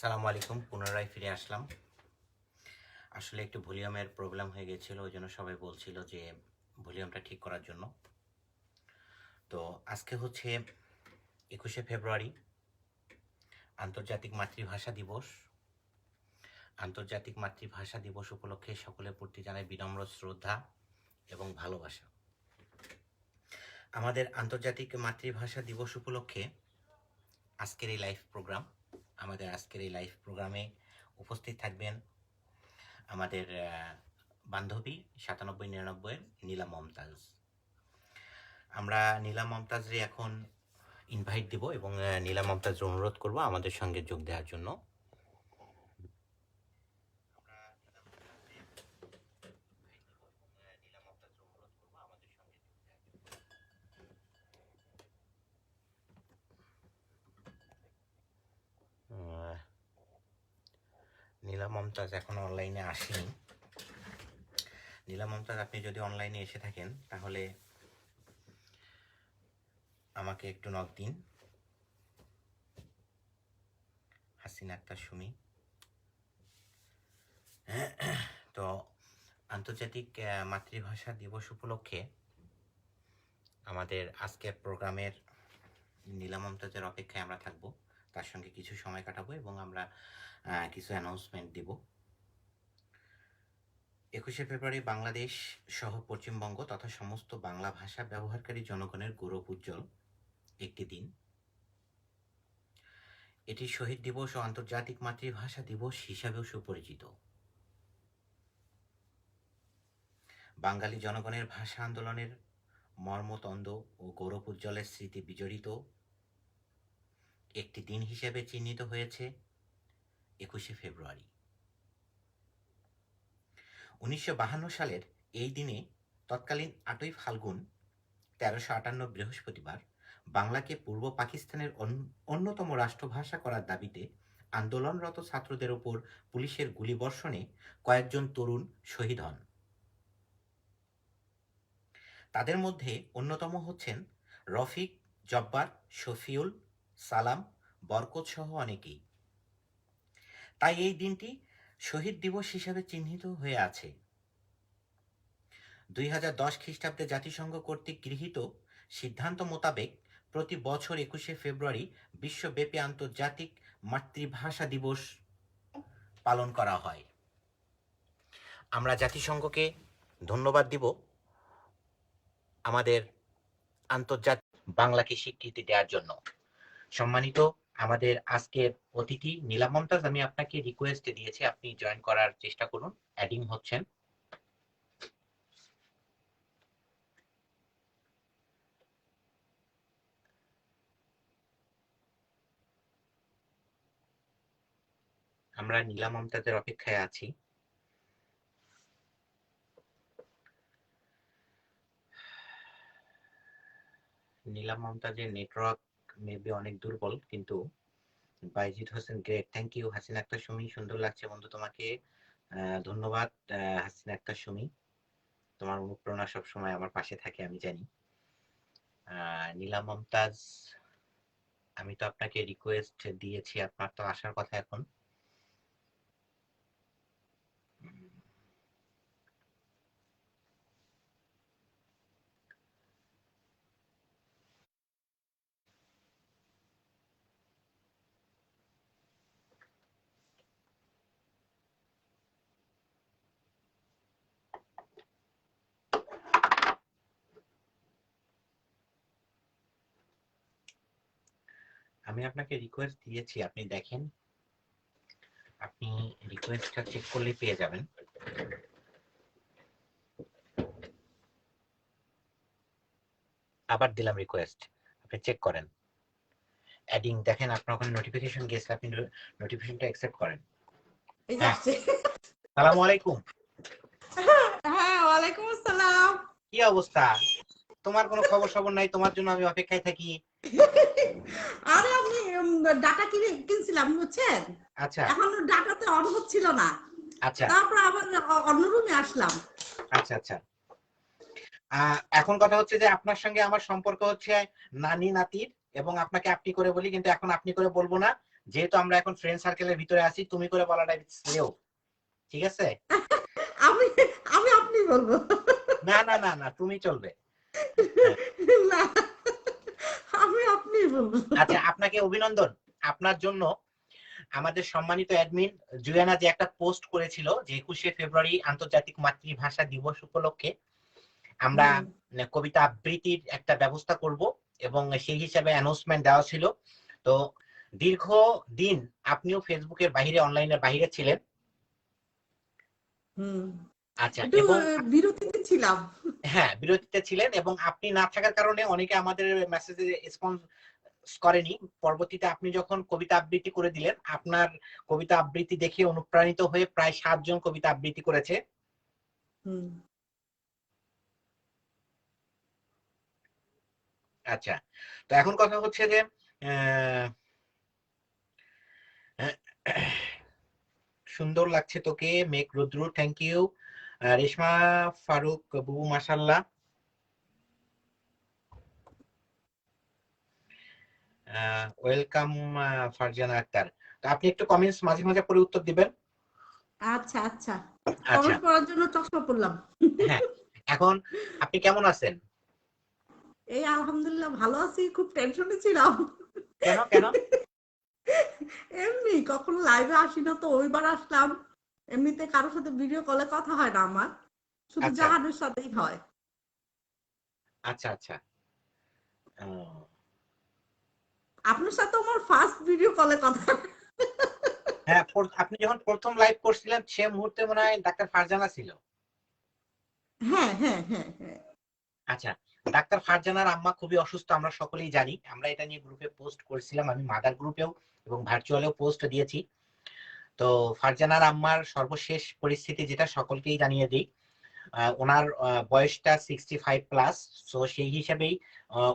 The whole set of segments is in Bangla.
আসসালামু আলাইকুম, পুনরায় ফিরে আসলাম। আসলে একটু ভলিউমের প্রবলেম হয়ে গেছিল, ওই জন্য সবাই বলছিল যে ভলিউমটা ঠিক করার জন্য। তো আজকে হচ্ছে 21শে ফেব্রুয়ারি, আন্তর্জাতিক মাতৃভাষা দিবস। আন্তর্জাতিক মাতৃভাষা দিবস উপলক্ষে সকলের প্রতি জানাই বিনম্র শ্রদ্ধা এবং ভালোবাসা। আমাদের আন্তর্জাতিক মাতৃভাষা দিবস উপলক্ষে আজকের এই লাইভ প্রোগ্রাম, আমাদের আজকের এই লাইভ প্রোগ্রামে উপস্থিত থাকবেন আমাদের বান্ধবী 9799-এর নীলা মমতাজ। আমরা নীলা মমতাজরে এখন ইনভাইট দিব এবং নীলা মমতাজের অনুরোধ করব আমাদের সঙ্গে যোগ দেওয়ার জন্য। নীলা মমতাজ এখন অনলাইনে আসেনি। নীলা মমতাজ, আপনি যদি অনলাইনে এসে থাকেন তাহলে আমাকে একটু নক দিন। হাসিনা আক্তার সুমি। তো আন্তর্জাতিক মাতৃভাষা দিবস উপলক্ষে আমাদের আজকের প্রোগ্রামের নীলা মমতাজের অপেক্ষায় আমরা থাকব, তার সঙ্গে কিছু সময় কাটাবো এবং আমরা কিছু অ্যানাউন্সমেন্ট দিব। 21শে ফেব্রুয়ারি বাংলাদেশ সহ পশ্চিমবঙ্গ তথা সমস্ত বাংলা ভাষা ব্যবহারকারী জনগণের গৌরব উজ্জ্বল একটি দিন। এটি শহীদ দিবস ও আন্তর্জাতিক মাতৃভাষা দিবস হিসাবেও সুপরিচিত। বাঙালি জনগণের ভাষা আন্দোলনের মর্মতন্দ ও গৌরব উজ্জ্বলের স্মৃতি বিজড়িত একটি দিন হিসেবে চিহ্নিত হয়েছে 21শে ফেব্রুয়ারি। 1952 সালের এই দিনে তৎকালীন 8ই ফাল্গুন 1358 বৃহস্পতিবার বাংলাকে পূর্ব পাকিস্তানের অন্যতম রাষ্ট্রভাষা করার দাবিতে আন্দোলনরত ছাত্রদের ওপর পুলিশের গুলিবর্ষণে কয়েকজন তরুণ শহীদ হন। তাদের মধ্যে অন্যতম হচ্ছেন রফিক, জব্বার, শফিউল, সালাম, বরকত সহ অনেকেই। তাই এই দিনটি শহীদ দিবস হিসাবে চিহ্নিত হয়ে আছে। 2010 খ্রিস্টাব্দে জাতিসংঘ কর্তৃক গৃহীত সিদ্ধান্ত মোতাবেক প্রতি বছর 21শে ফেব্রুয়ারি বিশ্বব্যাপী আন্তর্জাতিক মাতৃভাষা দিবস পালন করা হয়। আমরা জাতিসংঘকে ধন্যবাদ দিব আমাদের আন্তর্জাতিক বাংলাকে স্বীকৃতি দেওয়ার জন্য। সম্মানিত আমাদের আজকের অতিথি নীলা মমতাজ, আমি আপনাকে রিকোয়েস্ট দিয়েছি, আপনি জয়েন করার চেষ্টা করুন। অ্যাডিং হচ্ছেন। আমরা নীলা মমতাজের অপেক্ষায় আছি। নীলা মমতাজের নেটওয়ার্ক মেবি অনেক দুর্বল, কিন্তু Bayzid Hossain great, thank you. Hasina Akter Sumi, সুন্দর লাগছে বন্ধু তোমাকে, ধন্যবাদ। হাসিনা আক্তার সুমি, তোমার অনুপ্রেরণা সবসময় আমার পাশে থাকে, আমি জানি। নীলা মমতাজ, আমি তো আপনাকে রিকোয়েস্ট দিয়েছি, আপনার তো আসার কথা এখন। আমি আপনাকে রিকোয়েস্ট দিয়েছি, আপনি দেখেন, আপনি রিকোয়েস্টটা চেক করলে পেয়ে যাবেন। আবার দিলাম রিকোয়েস্ট, আপনি চেক করেন। অ্যাডিং দেখেন, আপনার ওখানে নোটিফিকেশন গেছে, আপনি নোটিফিকেশনটা অ্যাকসেপ্ট করেন। হ্যাঁ, আসসালামু আলাইকুম। হ্যাঁ, ওয়ালাইকুম আসসালাম। কি অবস্থা? তোমার কোনো খবর সবর নাই, তোমার জন্য আমি অপেক্ষায় থাকি। আরে আমি ডাটা কিনছিলাম বুঝছেন, আচ্ছা এখন ডাটাতে অন হচ্ছিল না, আচ্ছা তারপর আবার অন্য রুমে আসলাম। আচ্ছা আচ্ছা। এখন কথা হচ্ছে যে আপনার সঙ্গে আমার সম্পর্ক হচ্ছে নানি নাতির, এবং আপনাকে আপনি করে বলি, কিন্তু এখন আপনি করে বলবো না, যেহেতু আমরা এখন ফ্রেন্ড সার্কেলের ভিতরে আছি, তুমি করে বলাটা শ্রেয়, ঠিক আছে? আমি আমি আপনি বলবো। না না না না, তুমি চলবে। হ্যাঁ। না, আমি আপনি বলবো। আচ্ছা, আপনাকে অভিনন্দন। আপনার জন্য আমাদের সম্মানিত অ্যাডমিন জুয়ানা যে একটা পোস্ট করেছিল যে 21শে ফেব্রুয়ারি আন্তর্জাতিক মাতৃভাষা দিবস উপলক্ষে আমরা কবিতা আবৃত্তির একটা ব্যবস্থা করব, এবং সেই হিসাবে অ্যানাউন্সমেন্ট দেওয়া ছিল। তো দীর্ঘ দিন আপনিও ফেসবুকের বাইরে, অনলাইনের বাইরে ছিলেন। আচ্ছা, একটু এবং বিরতিতে ছিলাম। হ্যাঁ, বিরতিতে ছিলেন, এবং আপনি না থাকার কারণে অনেকে আমাদের মেসেজে রেসপন্স করেনি। পরবর্তীতে আপনি যখন কবিতা আবৃত্তি করে দিলেন, আপনার কবিতা আবৃত্তি দেখে অনুপ্রাণিত হয়ে প্রায় 7 জন কবিতা আবৃত্তি করেছে। আচ্ছা, তো এখন কথা হচ্ছে যে সুন্দর লাগছে তোকে মেঘ রুদ্র, থ্যাংক ইউ। রেশমা ফারুক বুবু মাশাল্লাহ। ওয়েলকাম ফারজানা আক্তার। তো আপনি একটু কমেন্টস মাঝে মাঝে পড়ে উত্তর দিবেন। আচ্ছা আচ্ছা, আচ্ছা, কমেন্ট পড়ার জন্য চশমা পড়লাম। হ্যাঁ, এখন আপনি কেমন আছেন? এই আলহামদুলিল্লাহ ভালো আছি, খুব টেনশনে ছিলাম। কেন কেন? এমনি কখনো লাইভে আসি না তো, ওইবার আসলাম। এমনিতে কারোর সাথে ভিডিও কলে কথা হয় না আমার, শুধু আচ্ছা জাহানের সাথেই হয়। আচ্ছা আচ্ছা। আপনার সাথে আমার ফার্স্ট ভিডিও কলে কথা। হ্যাঁ, আপনি যখন প্রথম লাইভ করছিলেন সে মুহূর্তে মনে হয় ডাক্তার ফারজানা ছিল। হ্যাঁ হ্যাঁ হ্যাঁ হ্যাঁ। আচ্ছা, ডাক্তার ফারজানার আম্মা খুবই অসুস্থ, আমরা সকলেই জানি। আমরা এটা নিয়ে গ্রুপে পোস্ট করেছিলাম, আমি মাদার গ্রুপেও এবং ভার্চুয়ালেও পোস্ট দিয়েছি। তো ফারজানার আম্মার সর্বশেষ পরিস্থিতি যেটা সকলকেই জানিয়ে দিই, ওনার বয়সটা 65+। সো সেই হিসাবেই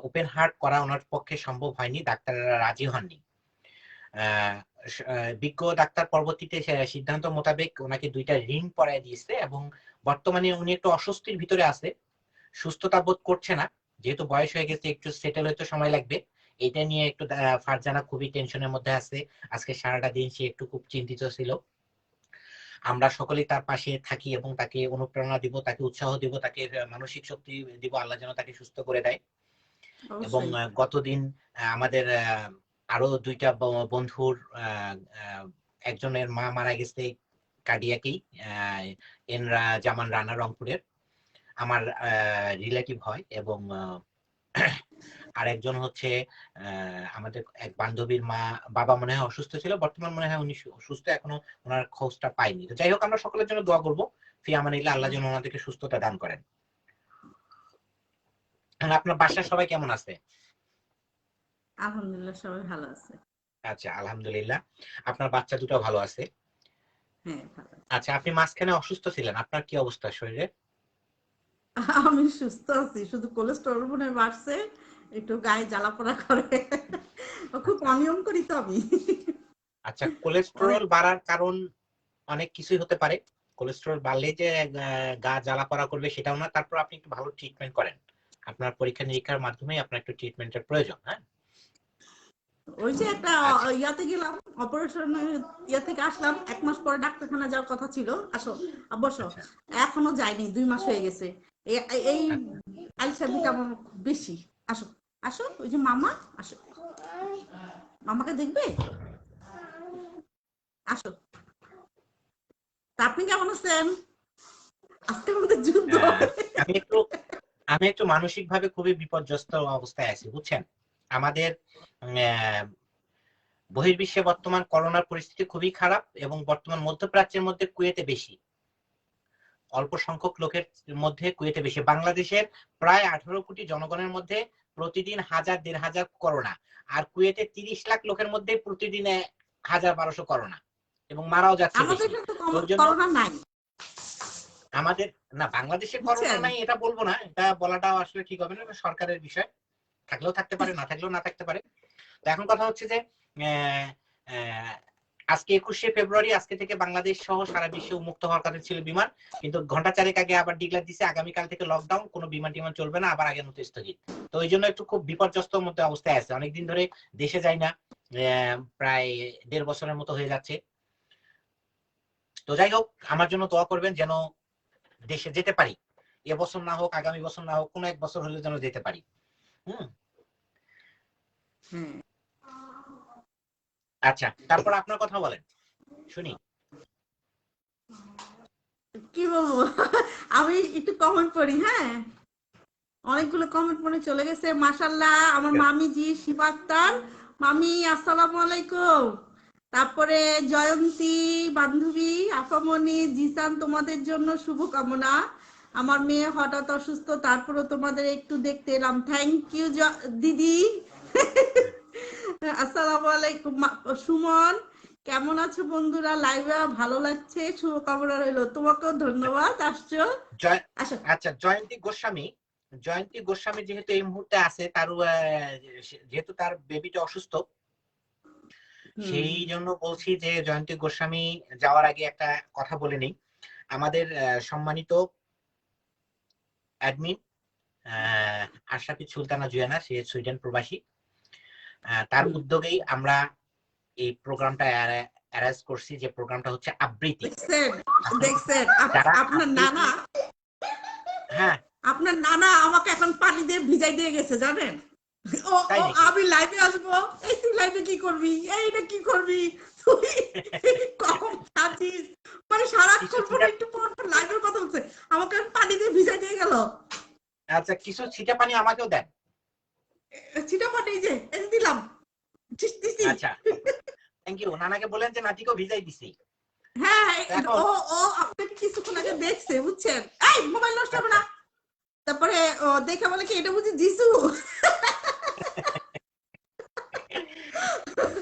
ওপেন হার্ট করা ওনার পক্ষে সম্ভব হয়নি, ডাক্তাররা রাজি হননি। বিজ্ঞ ডাক্তার পরবর্তীতে সিদ্ধান্ত মোতাবেক ওনাকে 2টা রিং পরায় দিয়েছে, এবং বর্তমানে উনি একটু অস্বস্তির ভিতরে আছে, সুস্থতা বোধ করছে না। যেহেতু বয়স হয়ে গেছে, একটু সেটেল হইতে সময় লাগবে। এটা নিয়ে একটু ফারজানা খুবই টেনশনের মধ্যে আছে। আজকে সারাটা দিন সে একটু খুব চিন্তিত ছিল। আমরা সকলেই তার পাশে থাকি এবং তাকে অনুপ্রেরণা দিব, তাকে উৎসাহ দিব, তাকে মানসিক শক্তি দিব, আল্লাহ যেন তাকে সুস্থ করে দেয়। এবং গতদিন আমাদের আরো 2টা বন্ধুর একজনের মা মারা গেছে কার্ডিয়াকেই, এনরা জামান রানা, রংপুরের আমার রিলেটিভ হয়। এবং আর একজন হচ্ছে আমাদের এক বান্ধবীর বাবা মনে হয় অসুস্থ ছিল, বর্তমান মনে হয় উনি সুস্থ, এখনো ওনার খোঁজটা পাইনি। তো যাই হোক, আমরা সকলের জন্য দোয়া করবো, ফি আমানিল্লাহ, আল্লাহ যেন ওনাদেরকে সুস্থতা দান করেন। আপনার বাসার সবাই কেমন আছে? আলহামদুলিল্লাহ সবাই ভালো আছে। আচ্ছা, আলহামদুলিল্লাহ। আপনার বাচ্চা দুটো ভালো আছে? হ্যাঁ ভালো। আচ্ছা, আপনি মাঝখানে অসুস্থ ছিলেন, আপনার কি অবস্থা শরীরে? আমি সুস্থ আছি, শুধু কোলেস্টেরল মনে হয় বাড়ছে, একটু গায়ে জ্বালা পোড়া করে। খুব আচ্ছা অনিয়ম করি তো আমি। আচ্ছা, অনেক। কোলেস্টেরল বাড়ার কারণ অনেক কিছুই হতে পারে। কোলেস্টেরল বাড়লে যে গা জ্বালা পড়া করবে সেটাও না। তারপর আপনি একটু ভালো ট্রিটমেন্ট করেন, আপনার পরীক্ষা নিরীক্ষার মাধ্যমে আপনার একটু ট্রিটমেন্টের প্রয়োজন। হ্যাঁ, ওই যে একটা আচ্ছা ইয়াতে গেলাম, অপারেশন ইয়া থেকে আসলাম, 1 মাস পরে ডাক্তারখানা যাওয়ার কথা ছিল। আসো অবশ্য আচ্ছা এখনো যাইনি, 2 মাস হয়ে গেছে। এই আচ্ছা। আলসামিটা আমার খুব বেশি। আসো আসো, ওই যে মামা, আসো, মামাকে দেখবে, আসো। তা আপনি কেমন আছেন? আজকে আমাদের যুদ্ধ আহ, হবে। আমি একটু আমি একটু মানসিক ভাবে খুবই বিপর্যস্ত অবস্থায় আছি, বুঝছেন। আমাদের বহির্বিশ্বে বর্তমান করোনার পরিস্থিতি খুবই খারাপ, এবং বর্তমান মধ্যপ্রাচ্যের মধ্যে কুয়েতে বেশি, অল্প সংখ্যক লোকের মধ্যে কুয়েতে বেশি। বাংলাদেশের প্রায় 18 কোটি জনগণের মধ্যে প্রতিদিন 1000-1500 করোনা, আর কুয়েতে 30 লাখ লোকের মধ্যে প্রতিদিন 1000-1200 করোনা, এবং মারাও যাচ্ছে আমাদের বেশি। কিন্তু তো ওই জন্য করোনা নাই, আমাদের, না বাংলাদেশে করোনা বুঝছেন। নাই এটা বলবো না, এটা বলাটাও আসলে ঠিক হবে না, এটা সরকারের বিষয়। থাকলেও থাকতে পারে, না থাকলেও না থাকতে পারে। তো এখন কথা হচ্ছে যে আজকে 21শে ফেব্রুয়ারি, আজকে থেকে বাংলাদেশ সহ সারা বিশ্বে উন্মুক্ত হওয়ার কথা ছিল বিমান, কিন্তু ঘন্টা চারেক আগে আবার ডিক্লেয়ার দিছে আগামীকাল থেকে লকডাউন, কোনো বিমান টিমান চলবে না, আবার আগের মতো স্থগিত। তো এই জন্য একটু খুব বিপর্যস্ত মধ্যে অবস্থায় আছে, অনেকদিন ধরে দেশে যাই না, প্রায় 1.5 বছরের মতো হয়ে যাচ্ছে। তো যাই হোক, আমার জন্য দোয়া করবেন যেন দেশে যেতে পারি, এবছর না হোক, আগামী বছর না হোক, কোনো এক বছর হলে যেন যেতে পারি। আচ্ছা, তারপর আপনার কথা বলেন, শুনি। কি বলবো, আমি একটু কমেন্ট পড়ি। হ্যাঁ, অনেকগুলো কমেন্ট মনে চলে গেছে। মাশাআল্লাহ, আমার মামি জি শিবা আক্তার, মামি আসসালামু আলাইকুম। তারপরে জয়ন্তী বান্ধবী, আফামনি, জিসান, তোমাদের জন্য শুভকামনা। আমার মেয়ে হঠাৎ অসুস্থ, তারপরে তোমাদের একটু দেখতে এলাম। থ্যাংক ইউ দিদি। আসসালামু আলাইকুম। সুমন, কেমন আছো বন্ধুরা? লাইভে ভালো লাগছে, শুভকামনা রইলো। তোমাকেও ধন্যবাদ আসছো। আচ্ছা, জয়ন্তী গোস্বামী যেহেতু এই মুহূর্তে আছে, তার যেহেতু তার বেবিটা অসুস্থ, সেই জন্য বলছি যে জয়ন্তী গোস্বামী যাওয়ার আগে একটা কথা বলে নিই। আমাদের সম্মানিত অ্যাডমিন আশরাফি সুলতানা জুয়েনা, সে সুইডেন প্রবাসী, তার উদ্যোগেই আমরা এই প্রোগ্রামটা অ্যারেঞ্জ করছি, যে প্রোগ্রামটা হচ্ছে আবৃত্তি। দেখছেন আপনার নানা, হ্যাঁ, আপনার নানা আমাকে এখন পানি দিয়ে ভিজাই দিয়ে গেছে, জানেন? ও আমি লাইভে আসবো, এই তুই লাইভে কি করবি, এইটা কি করবি তুই, কখন খাচ্ছিস, মানে সারাক্ষণ পরে একটু পর লাইভের কথা বলছে, আমাকে পানি দিয়ে ভিজাই দিয়ে গেল। আচ্ছা, কিছু ছিটা পানি আমাকেও দেন। ছিটা পানি যে এই দিলাম। আচ্ছা, থ্যাংক ইউ। নানাকে বলেন যে নাতিকেও ভিজাই দিছি। হ্যাঁ, ও আপনাকে কিছুক্ষণ আগে দেখছে, বুঝছেন? এই মোবাইল নষ্ট হবে না। তারপরে ও দেখে বলে কি, এটা বুঝি যিশু?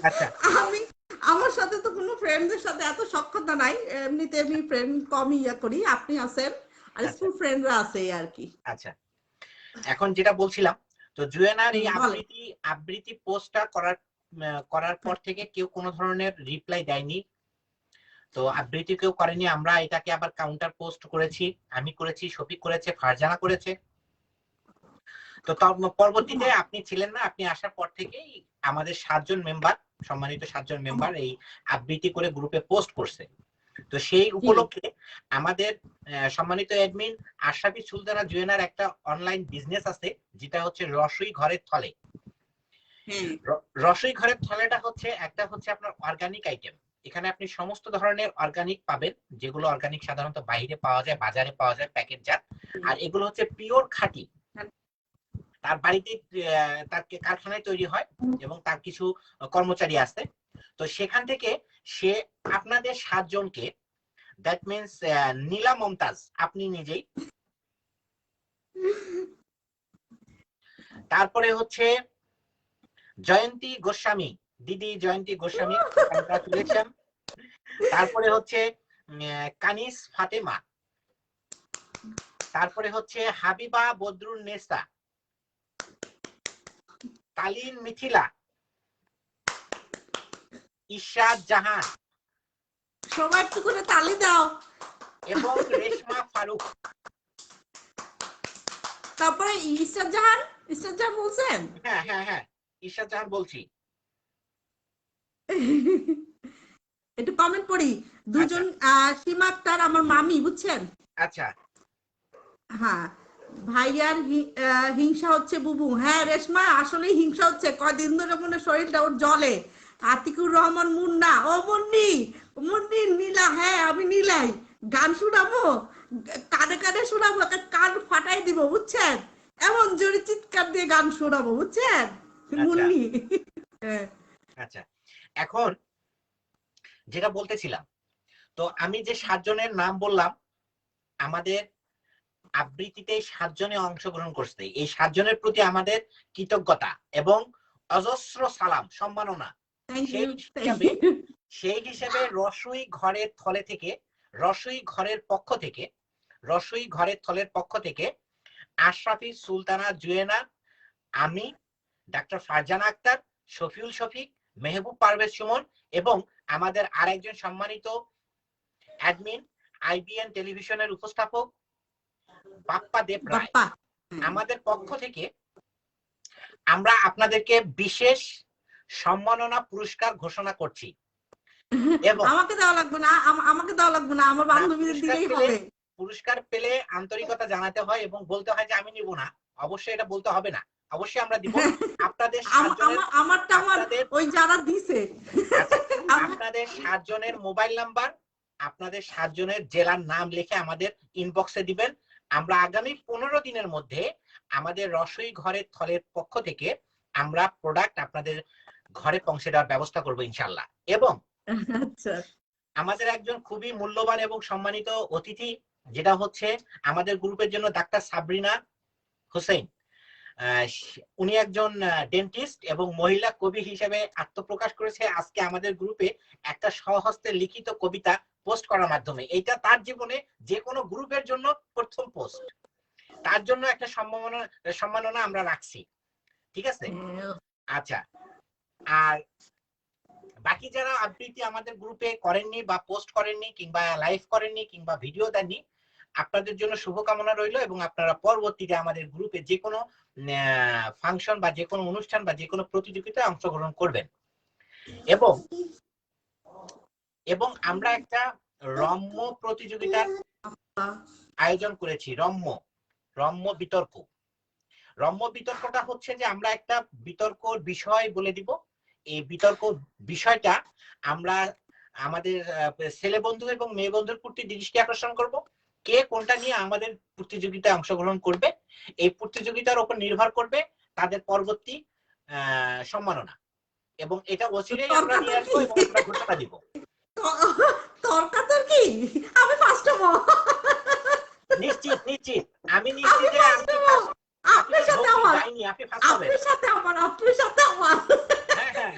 আচ্ছা, আমি, আমার সাথে তো কোনো ফ্রেন্ডদের সাথে এত সখ্যতা নাই, এমনিতে আমি ফ্রেন্ড কমই ইয়া করি। আপনি আছেন, আর স্কুল ফ্রেন্ডরা আছে আর কি। আচ্ছা, এখন যেটা বলছিলাম, তো জুয়েনার এই আবৃত্তি পোস্টটা করার পর থেকে কেউ কোনো ধরনের রিপ্লাই দেয়নি। তো আবৃত্তি কেউ করেনি, আমরা এটাকে আবার কাউন্টার পোস্ট করেছি, আমি করেছি, শফিক করেছে, ফারজানা করেছে। তো পরবর্তীতে আপনি ছিলেন না, আপনি আসার পর থেকেই আমাদের 7 জন মেম্বার, সম্মানিত 7 জন মেম্বার এই আবৃত্তি করে গ্রুপে পোস্ট করছে। তো সেই উপলক্ষে আমাদের সম্মানিত অ্যাডমিন আশরাফি সুলতানা জুয়েনার একটা অনলাইন বিজনেস আছে, যেটা হচ্ছে রসই ঘরের থলে। রসই ঘরের থলেটা হচ্ছে আপনার অর্গানিক আইটেম। এখানে আপনি সমস্ত ধরনের অর্গানিক পাবেন, যেগুলো অর্গানিক সাধারণত বাইরে পাওয়া যায়, বাজারে পাওয়া যায় প্যাকেটজাত, আর এগুলো হচ্ছে পিওর খাঁটি। তার বাড়িতে, তার কারখানায় তৈরি হয় এবং তার কিছু কর্মচারী আছে। তো সেখান থেকে সে আপনাদের 7 জনকে, দ্যাট মিনস নীলা মমতাজ, আপনি নিজেই, তারপরে হচ্ছে জয়ন্তী গোস্বামী, দিদি জয়ন্তী গোস্বামী, কংগ্রাচুলেশন। তারপরে হচ্ছে কানিস ফাতেমা, তারপরে হচ্ছে হাবিবা বদরুন নেসা, কালিন মিথিলা, ইশরাত জাহান, সবাই একটু করে তালি দাও, এবং রেশমা ফারুক। তারপরে ইশরাত জাহান বলছেন? হ্যাঁ হ্যাঁ হ্যাঁ, ইশরাত জাহান বলছি। একটু কমেন্ট পড়ি। দুজন সীমা আক্তার আমার মামি, বুঝছেন? আচ্ছা, হ্যাঁ, ভাইয়ার হিংসা হচ্ছে বুবু। হ্যাঁ রেশমা, আসলে হিংসা হচ্ছে, কয়দিন ধরে মনে শরীরটা ওর জ্বলে। আতিকুর রহমান মুন্না, ও মুন্নি নীলা, হ্যাঁ আমি নীলাই। গান শোনাবো, কানে কানে শোনাবো, কান ফাটাই দিব, বুঝছেন? এমন জোরে চিৎকার দিয়ে গান শোনাবো, বুঝছেন মুন্নি? আচ্ছা, এখন যেটা বলতেছিলাম, তো আমি যে 7 জনের নাম বললাম, আমাদের আবৃত্তিতে 7 জনে অংশগ্রহণ করছে। এই 7 জনের প্রতি আমাদের কৃতজ্ঞতা এবং অজস্র সালাম, সম্মাননা। সেই হিসেবে রসই ঘরের পক্ষ থেকে আশরাফি সুলতানা জুয়েনা, আমি, ডাক্তার ফারজানা আক্তার, শফিউল শফিক, মেহবুব পারভেজ সুমন এবং আমাদের আরেকজন সম্মানিত অ্যাডমিন, আইবিএন টেলিভিশনের উপস্থাপক বাপ্পা দেব রায়, আমাদের পক্ষ থেকে আমরা আপনাদেরকে বিশেষ সম্মাননা পুরস্কার ঘোষণা করছি এবং আমাকে দেওয়া লাগবে না, আমাকে দেওয়া লাগবে না, আমার বান্ধবীদের দিলেই হবে। পুরস্কার পেলে আন্তরিকতা জানাতে হয় এবং বলতে হয় যে আমি নিব না, অবশ্যই এটা বলতে হবে না, অবশ্যই আমরা দিব। আপনাদের আমারটা আমার ওই যারা দিছে। আচ্ছা, আপনাদের 7 জনের মোবাইল নাম্বার, আপনাদের 7 জনের জেলার নাম লিখে আমাদের ইনবক্সে দিবেন। আমরা আগামী 15 দিনের মধ্যে আমাদের রসই ঘরের থলের পক্ষ থেকে আমরা প্রোডাক্ট আপনাদের ঘরে পৌঁছে দেওয়ার ব্যবস্থা করব ইনশাআল্লাহ। এবং আচ্ছা, আমাদের একজন খুবই মূল্যবান এবং সম্মানিত অতিথি, যেটা হচ্ছে আমাদের গ্রুপের জন্য ডাক্তার সাবরিনা হোসেন। উনি একজন ডেন্টিস্ট এবং মহিলা কবি হিসেবে আত্মপ্রকাশ করেছে আজকে আমাদের গ্রুপে একটা স্বহস্তে লিখিত কবিতা পোস্ট করার মাধ্যমে। এটা তার জীবনে যে কোনো গ্রুপের জন্য প্রথম পোস্ট। তার জন্য একটা সম্মাননা আমরা রাখছি, ঠিক আছে? আচ্ছা, আর বাকি যারা আবৃত্তি আমাদের গ্রুপে করেননি বা পোস্ট করেননি কিংবা লাইভ করেননি কিংবা ভিডিও দেননি, আপনাদের জন্য শুভকামনা রইল এবং আপনারা পরবর্তীতে আমাদের গ্রুপে যে কোনো ফাংশন বা যে কোনো অনুষ্ঠান বা যে কোনো প্রতিযোগিতায় অংশগ্রহণ করবেন। এবং আমরা একটা রম্য প্রতিযোগিতার আয়োজন করেছি, রম্য বিতর্ক। রম্য বিতর্কটা হচ্ছে যে আমরা একটা বিতর্কর বিষয় বলে দিব। এই বিতর্ক বিষয়টা আমরা আমাদের ছেলে বন্ধু এবং মেয়ে বন্ধুর প্রতি দৃষ্টি আকর্ষণ করব, কে কোনটা নিয়ে আমাদের প্রতিযোগিতায় অংশগ্রহণ করবে। এই প্রতিযোগিতার উপর নির্ভর করবে তাদের পরবর্তী সম্মাননা, এবং এটা অচিরেই আমরা নিয়ে আসবো এবং আমরা ঘোষণা দিব। তর্কাতর্কি আমি ফার্স্ট হব, নিশ্চিত নিশ্চিত, আমি নিশ্চিত যে আপনার সাথে আমার, আপনার সাথে আমার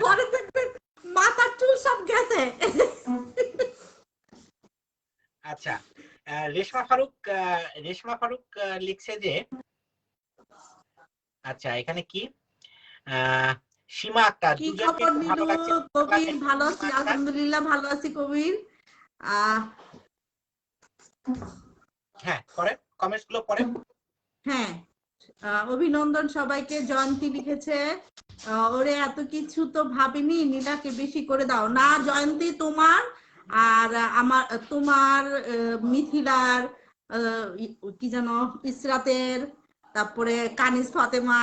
পরে দেখবেন মাথার চুল সব গেছে। আচ্ছা, রেশমা ফারুক লিখছে যে, আচ্ছা এখানে কি সীমা আক্তার, কি খবর নীলু? কবির ভালো আছি, আলহামদুলিল্লাহ ভালো আছি কবির। হ্যাঁ করেন, কমেন্টস গুলো পড়েন। হ্যাঁ, অভিনন্দন সবাইকে। জয়ন্তী লিখেছে, ওরে এত কিছু তো ভাবিনি, নীলাকে বেশি করে দাও না। জয়ন্তী তোমার আর আমার, তোমার মিথিলার, কি জানো ইসরাতের, তারপরে কানিস ফাতেমা,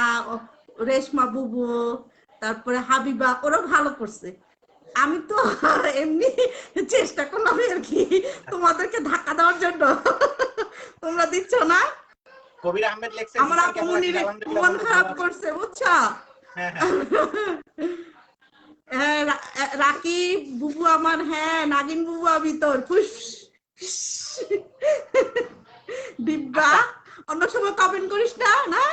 রেশমা বুবু, তারপরে হাবিবা, ওরা ভালো করছে। আমি তো এমনি চেষ্টা করলাম আর কি তোমাদেরকে ধাক্কা দেওয়ার জন্য, তোমরা দিচ্ছ না। কবির আহমেদ লেখছে আমার আপমনির মন খারাপ করছে বুঝছো। হ্যাঁ রাকিব বুবু আমার, হ্যাঁ নাগিন বুবু আমি তোর খুশ দিব্যা, অন্য সময় কমেন্ট করিস না না।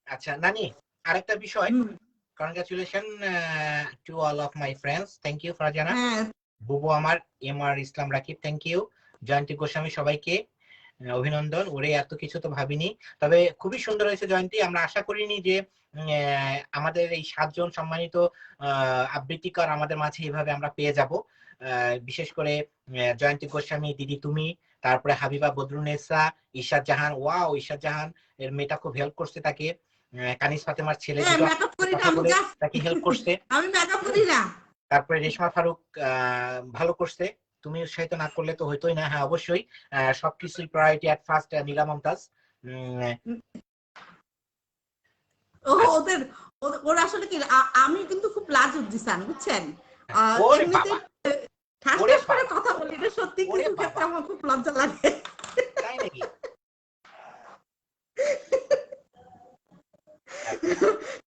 আচ্ছা নানি, আরেকটা বিষয়, congratulation to all of my friends, thank you Farzana, বুবু আমার, MR Islam Rakib, thank you, Jayanti Goswami, সবাইকে অভিনন্দন। ওরে এত কিছু তো ভাবিনি, তবে খুবই সুন্দর হয়েছে জয়ন্তী। আমরা আশা করিনি যে আমাদের এই 7 জন সম্মানিত আবৃত্তিকার আমাদের মাঝে এইভাবে আমরা পেয়ে যাব। বিশেষ করে জয়ন্তী গোস্বামী দিদি, তুমি, তারপরে হাবিবা বদরুন্নেসা, ইশাদ জাহান, ওয়াও ইশাদ জাহান এর মেয়েটা খুব হেল্প করছে তাকে, কানিস ফাতেমার ছেলে তাকে হেল্প করছে, আমি মেকআপ করি না। তারপরে রেশমা ফারুক ভালো করছে, তুমি উৎসাহিত না করলে তো হইতোই না। হ্যাঁ অবশ্যই, সবকিছুই প্রায়োরিটি এট ফার্স্ট নীলা মমতাজ। ওদের ওরা আসলে কি, আমি কিন্তু খুব লাজুক দিসান বুঝছেন, এমনিতে ঠাস ঠাস করে কথা বলি, এটা সত্যি কিছু ক্ষেত্রে আমার খুব লজ্জা লাগে। তাই নাকি?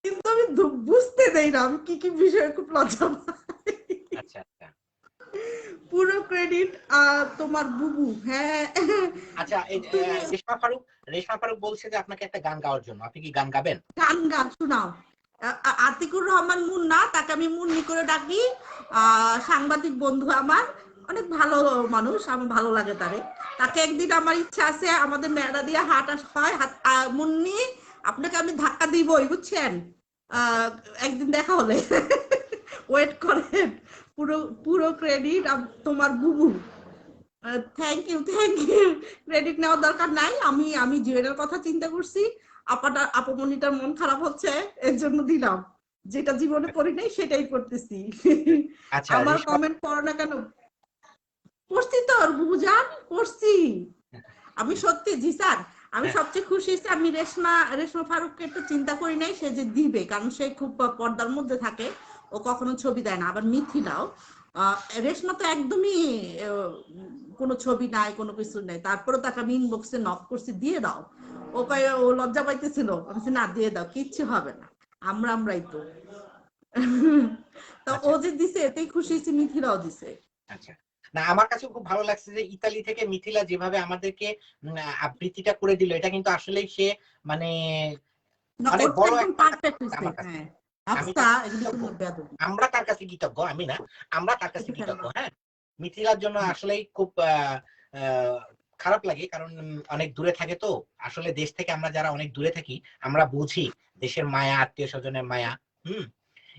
কিন্তু আমি বুঝতে দেই না আমি কি কি বিষয়ে খুব লজ্জা পাই। আচ্ছা আচ্ছা, পুরো ক্রেডিট তোমার বুবু। হ্যাঁ আচ্ছা, রেশমা ফারুক বলছে যে আপনাকে একটা গান গাওয়ার জন্য, আপনি কি গান গাবেন? গান শোনাও। আতিকুর রহমান মুন্না, তাকে আমি মুন্নি করে ডাকি, সাংবাদিক বন্ধু আমার, অনেক ভালো মানুষ, আমার ভালো লাগে তাকে একদিন আমার ইচ্ছা আছে আমাদের মেয়েরা দিয়ে হাট হয়, মুন্নি আপনাকে আমি ধাক্কা দিবই বুঝছেন, একদিন দেখা হলে ওয়েট করেন। পুরো ক্রেডিট তোমার বুবু। থ্যাংক ইউ ক্রেডিট নেওয়ার দরকার নাই, আমি জুয়েলের কথা চিন্তা করছি, আপমনিটার মন খারাপ হচ্ছে এর জন্য দিলাম। যেটা জীবনে পড়ি নাই সেটাই পড়তেছি। আচ্ছা আমার রেশমা, কমেন্ট পড়ো না কেন? পড়ছি তো বুবুজান, পড়ছি। আমি সত্যি জি স্যার, আমি হ্যাঁ সবচেয়ে খুশি হয়েছি আমি রেশমা ফারুককে একটু চিন্তা করি নাই সে যে দিবে, কারণ সে খুব পর্দার মধ্যে থাকে, ও কখনো ছবি দেয় না। আবার মিথিলাও, রেশমা তো একদমই আহ, কোনো ছবি নাই, কোনো কিছু নাই, তারপরে তাকে আমি ইনবক্সে নক করছি দিয়ে দাও, ও কয় ও লজ্জা পাইতেছিল, আমি বলছি, না দিয়ে দাও, কিচ্ছু হবে না, আমরাই তো। তো ও আচ্ছা যে দিছে এতেই খুশি হয়েছি, মিথিলাও দিছে। আচ্ছা। না আমার কাছে খুব ভালো লাগছে যে ইতালি থেকে মিথিলা যেভাবে আমাদেরকে আবৃত্তিটা করে দিল, এটা কিন্তু আসলেই সে মানে না, অনেক ওর তো বড় একদম একটা পারফেক্ট হয়েছে। আমার কাছে। হ্যাঁ, আমি আফসা তার এগুলি কৃতজ্ঞ, কোনো বেয়াদবি। আমরা তার কাছে কৃতজ্ঞ, আমি না, আমরা তার কাছে কিছু কেন কৃতজ্ঞ। না। হ্যাঁ, মিথিলার জন্য আসলেই খুব আহ, খারাপ লাগে, কারণ অনেক দূরে থাকে তো। আসলে দেশ থেকে আমরা যারা অনেক দূরে থাকি, আমরা বুঝি দেশের মায়া, আত্মীয় স্বজনের মায়া। হুম,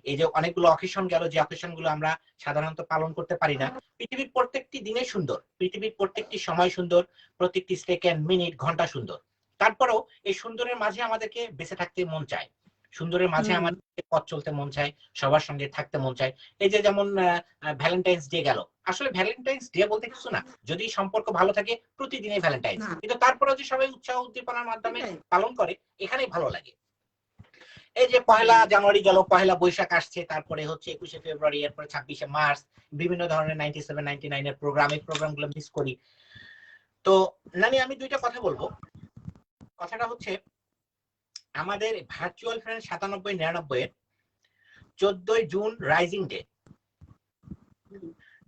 এই যে অনেকগুলো অকেশন গেল, যে অকেশন গুলো আমরা সাধারণত পালন করতে পারি না। পৃথিবীর প্রত্যেকটি দিনে সুন্দর, পৃথিবীর প্রত্যেকটি সময় সুন্দর, প্রত্যেকটি সেকেন্ড, মিনিট, ঘন্টা সুন্দর। তারপরেও এই সুন্দরের মাঝে আমাদেরকে বেঁচে থাকতে মন চায়, সুন্দরের মাঝে হুম, আমাদের পথ চলতে মন চায়, সবার সঙ্গে থাকতে মন চায়। এই যে যেমন ভ্যালেন্টাইন্স ডে গেল, আসলে ভ্যালেন্টাইন্স ডে বলতে কিছু না, যদি সম্পর্ক ভালো থাকে প্রতিদিনই ভ্যালেন্টাইন্স, না কিন্তু তারপরেও যে সবাই উৎসাহ উদ্দীপনার মাধ্যমে সেটাই। পালন করে, এখানেই ভালো লাগে। এই যে হুম। পহেলা জানুয়ারি গেল, পহেলা বৈশাখ আসছে, তারপরে হচ্ছে 21শে ফেব্রুয়ারি, এরপরে 26শে মার্চ, বিভিন্ন ধরনের 97, 99 এর প্রোগ্রাম, এই প্রোগ্রাম গুলো মিস করি। তো নানি আমি দুইটা কথা বলবো। কথাটা হচ্ছে আমাদের ভার্চুয়াল ফ্রেন্ড 97, 99 এর 14ই জুন রাইজিং ডে,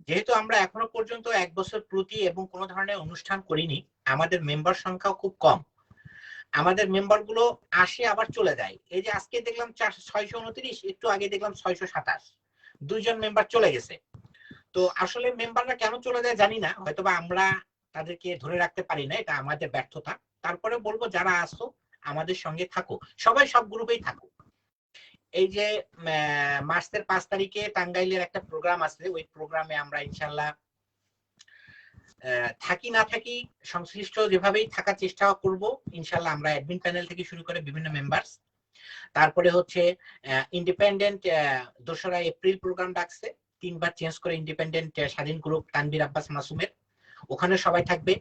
যেহেতু আমরা এখনো পর্যন্ত 1 বছর প্রতি এবং কোনো ধরনের অনুষ্ঠান করিনি, আমাদের মেম্বার সংখ্যাও খুব কম, আমাদের মেম্বার গুলো আসে আবার চলে যায়। এই যে আজকে দেখলাম 629, একটু আগে দেখলাম 627, 2 জন মেম্বার চলে গেছে। তো আসলে মেম্বাররা কেন চলে যায় জানি না, হয়তোবা আমরা তাদেরকে ধরে রাখতে পারি না, এটা আমাদের ব্যর্থতা। তারপরে বলবো যারা আসো আমাদের সঙ্গে থাকো, সবাই সব গ্রুপেই থাকো। এই যে মার্চের 5 তারিখে টাঙ্গাইলের একটা প্রোগ্রাম আছে, ওই প্রোগ্রামে আমরা ইনশাল্লাহ থাকি না থাকি সংশ্লিষ্ট যেভাবেই থাকার চেষ্টা করব ইনশাল্লাহ। আমরা অ্যাডমিন প্যানেল থেকে শুরু করে বিভিন্ন মেম্বার, তারপরে হচ্ছে ইন্ডিপেন্ডেন্ট 2রা এপ্রিল প্রোগ্রাম ডাকছে, 3বার চেঞ্জ করে ইন্ডিপেন্ডেন্ট স্বাধীন গ্রুপ তানভীর আব্বাস মাসুমের, ওখানে সবাই থাকবে।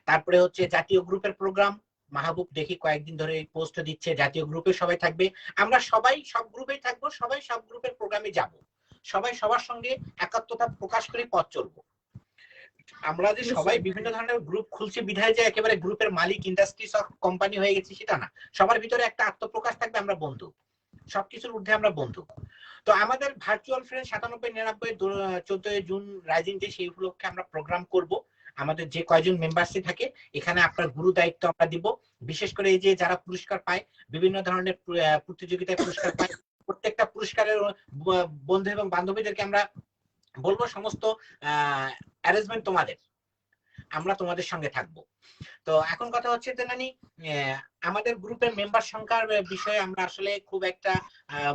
তারপরে হচ্ছে জাতীয় গ্রুপের প্রোগ্রাম, মাহবুব দেখি কয়েকদিন ধরে পোস্ট দিচ্ছে, জাতীয় গ্রুপে সবাই থাকবে। আমরা সবাই সব গ্রুপেই থাকবো, সবাই সব গ্রুপের প্রোগ্রামে যাব, সবাই সবার সঙ্গে একাত্মতা প্রকাশ করে পথ চলবো। আমরা যে সবাই অবশ্যই। বিভিন্ন ধরনের গ্রুপ খুলছি বিধায় যে একেবারে গ্রুপের মালিক, ইন্ডাস্ট্রিজ অফ কোম্পানি হয়ে গেছি সেটা না, সবার ভিতরে একটা আত্মপ্রকাশ থাকবে, আমরা বন্ধু, সবকিছুর ঊর্ধ্বে আমরা বন্ধু। তো আমাদের ভার্চুয়াল ফ্রেন্ড 97, 99, 14ই জুন রাইজিং ডে, সেই উপলক্ষে আমরা প্রোগ্রাম করব। আমাদের যে কয়জন মেম্বারশিপ থাকে এখানে আপনার গুরু দায়িত্ব আমরা দিব। বিশেষ করে এই যে যারা পুরস্কার পায়, বিভিন্ন ধরনের প্রতিযোগিতায় পুরস্কার পায়, প্রত্যেকটা পুরস্কারের বন্ধু এবং বান্ধবীদেরকে আমরা বলবো সমস্ত অ্যারেঞ্জমেন্ট তোমাদের, আমরা তোমাদের সঙ্গে থাকবো। তো এখন কথা হচ্ছে যে নানি, আমাদের গ্রুপের মেম্বার সংখ্যার বিষয়ে আমরা আসলে খুব একটা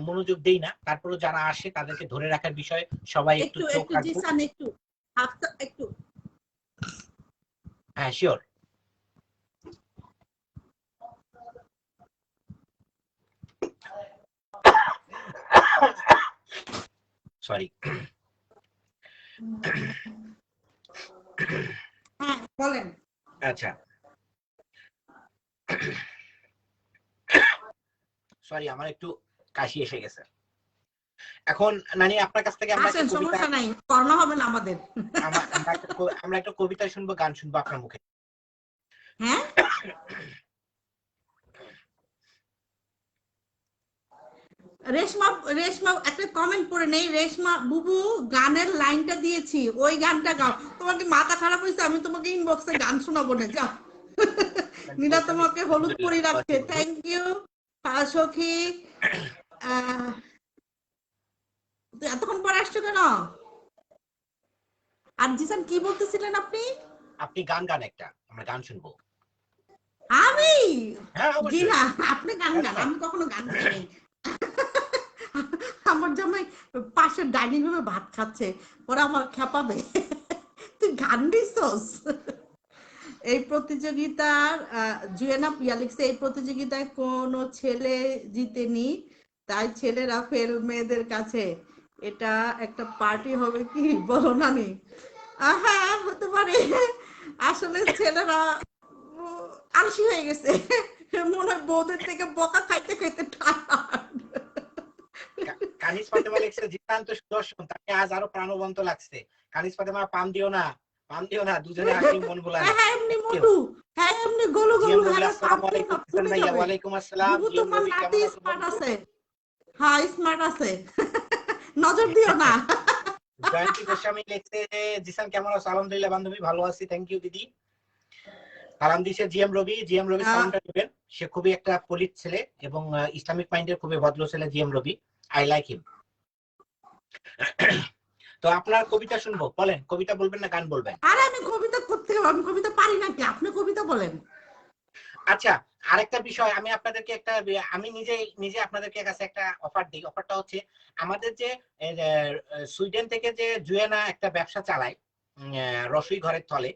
মনোযোগ দেই না, তারপরে যারা আসে তাদেরকে ধরে রাখার বিষয়ে সবাই একটু একটু চোখ একটু রাখবো। জিসান, একটু আফসা, একটু। হ্যাঁ শিওর। সরি। হ্যাঁ বলেন। আচ্ছা, সরি আমার একটু কাশি এসে গেছে। এখন নানি আপনার কাছ থেকে আমরা একটা আসেন, কবিতা, সমস্যা নাই, করোনা হবে না আমাদের। আমরা একটা কবিতা শুনবো, গান শুনবো আপনার মুখে। হ্যাঁ, রেশমা, রেশমা একটা কমেন্ট পড়ে নেই, রেশমা বুবু গানের লাইনটা দিয়েছি, ওই গানটা গাও। তোমার কি মাথা খারাপ হয়েছে? আমি তোমাকে ইনবক্সে গান শোনাবো না, যাও। নীলা তোমাকে হলুদ পরি রাখছে, থ্যাংক ইউ সখী। আহ, এতক্ষণ পর আসছো কেন? আর জিসান কি বলতেছিলেন আপনি? আপনি গান গান একটা, আমরা গান শুনবো। আমি? হ্যাঁ জি অবশ্যই। না, আপনি গান That's গান, fine. আমি কখনো গান গাই নাই। আমার জামাই পাশের ডাইনিং রুমে ভাত খাচ্ছে, ওরা আমার খেপাবে। তুই গান দিছস? এই প্রতিযোগিতার জুয়েনা পিয়া লিখছে, এই প্রতিযোগিতায় কোনো ছেলে জিতেনি, তাই ছেলেরা ফেল মেয়েদের কাছে। এটা একটা পার্টি হবে কি বলো নানি? হ্যাঁ হতে পারে। আসলে ছেলেরা আলসি হয়ে গেছে, মনে হয় বউদের থেকে বকা খাইতে খাইতে কানিজ ফাতেমা লিখছে জীবন্ত সুদর্শন, তাকে আজ আরো প্রাণবন্ত লাগছে। কানিজ ফাতেমা পাম দিও না, পাম দিও না, দুজনে হাসি মন ভোলানো। হ্যাঁ এমনি মোটু, হ্যাঁ এমনি গোলু জিএম গোলু, রবি হ্যাঁ পাপ আসসালামু দিও আলাইকুম। না, কিষান ফুলে ভাইয়া যাবে। ওয়ালাইকুম আসসালাম। বুবু জিএম তোমার রবি কেমন নাতি আছো স্মার্ট বন্ধু? আছে, হ্যাঁ স্মার্ট আছে। নজর দিও না। জয়ন্তী গোস্বামী লিখছে জিসান কেমন আছো? আলহামদুলিল্লাহ বান্ধবী ভালো আছি, থ্যাংক ইউ দিদি। সালাম দিছে জিএম রবি। জিএম রবি সালামটা দিবেন, সে খুবই একটা পলিট ছেলে এবং ইসলামিক মাইন্ডের খুবই ভদ্র ছেলে GM Robi, I like him. তো আপনার কবিতা শুনবো, বলেন কবিতা বলবেন না গান বলবেন? আরে আমি কবিতা করতে, আমি কবিতা পারি নাকি, আপনি কবিতা বলেন। আচ্ছা, আরেকটা বিষয় আমি আপনাদেরকে একটা, আমি নিজে নিজে আপনাদেরকে কাছে একটা অফার দিই। অফারটা হচ্ছে আমাদের যে সুইডেন থেকে যে জুয়েনা একটা ব্যবসা চালায় রসুই ঘরের তলে,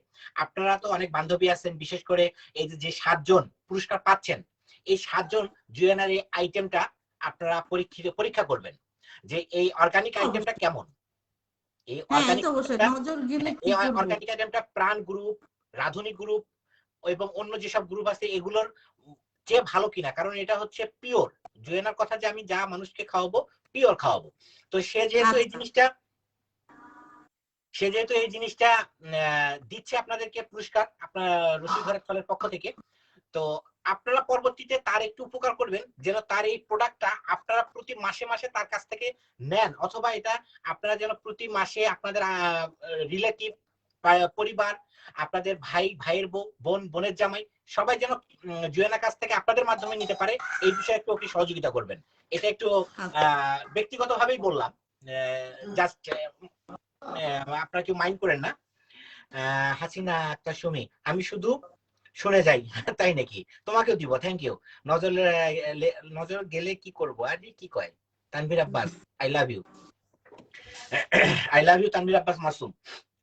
আপনারা তো অনেক বান্ধবী আছেন, বিশেষ করে এই যে 7 জন পুরস্কার পাচ্ছেন, এই 7 জন জুয়েনার এই আইটেমটা আপনারা পরীক্ষা করবেন যে এই অর্গানিক আইটেমটা কেমন। এই হ্যাঁ অর্গানিক তো অবশ্যই নজর গেলে কি এই করবো। অর্গানিক আইটেমটা প্রাণ গ্রুপ, রাধুনী গ্রুপ এবং অন্য যেসব গ্রুপ আছে এগুলোর চেয়ে ভালো কিনা, কারণ এটা হচ্ছে পিওর। জুয়েনার কথা যে আমি যা মানুষকে খাওয়াবো পিওর খাওয়াবো। তো সে যেহেতু এই জিনিসটা দিচ্ছে আপনাদেরকে পুরস্কার আপনার রসুই ঘরের ফলের পক্ষ থেকে, তো আপনারা পরবর্তীতে তার একটু উপকার করবেন যেন তার এই প্রোডাক্টটা আপনারা প্রতি মাসে মাসে তার কাছ থেকে নেন, অথবা এটা আপনারা যেন প্রতি মাসে আপনাদের রিলেটিভ, পরিবার, আপনাদের ভাইয়ের বউ, বোনের জামাই সবাই যেন জুয়েনার কাছ থেকে আপনাদের মাধ্যমে নিতে পারে, এই বিষয়ে একটু ওকে সহযোগিতা করবেন। এটা একটু ব্যক্তিগতভাবেই বললাম, জাস্ট আপনারা কেউ মাইন্ড করেন না। হাসিনা একটা সুমি, আমি শুধু শুনে যাই। তাই নাকি? তোমাকেও দিব, থ্যাংক ইউ। নজর নজর গেলে কি করবো আর কি কয় Tanvir Abbas, I love you, I love you Tanvir Abbas Masum.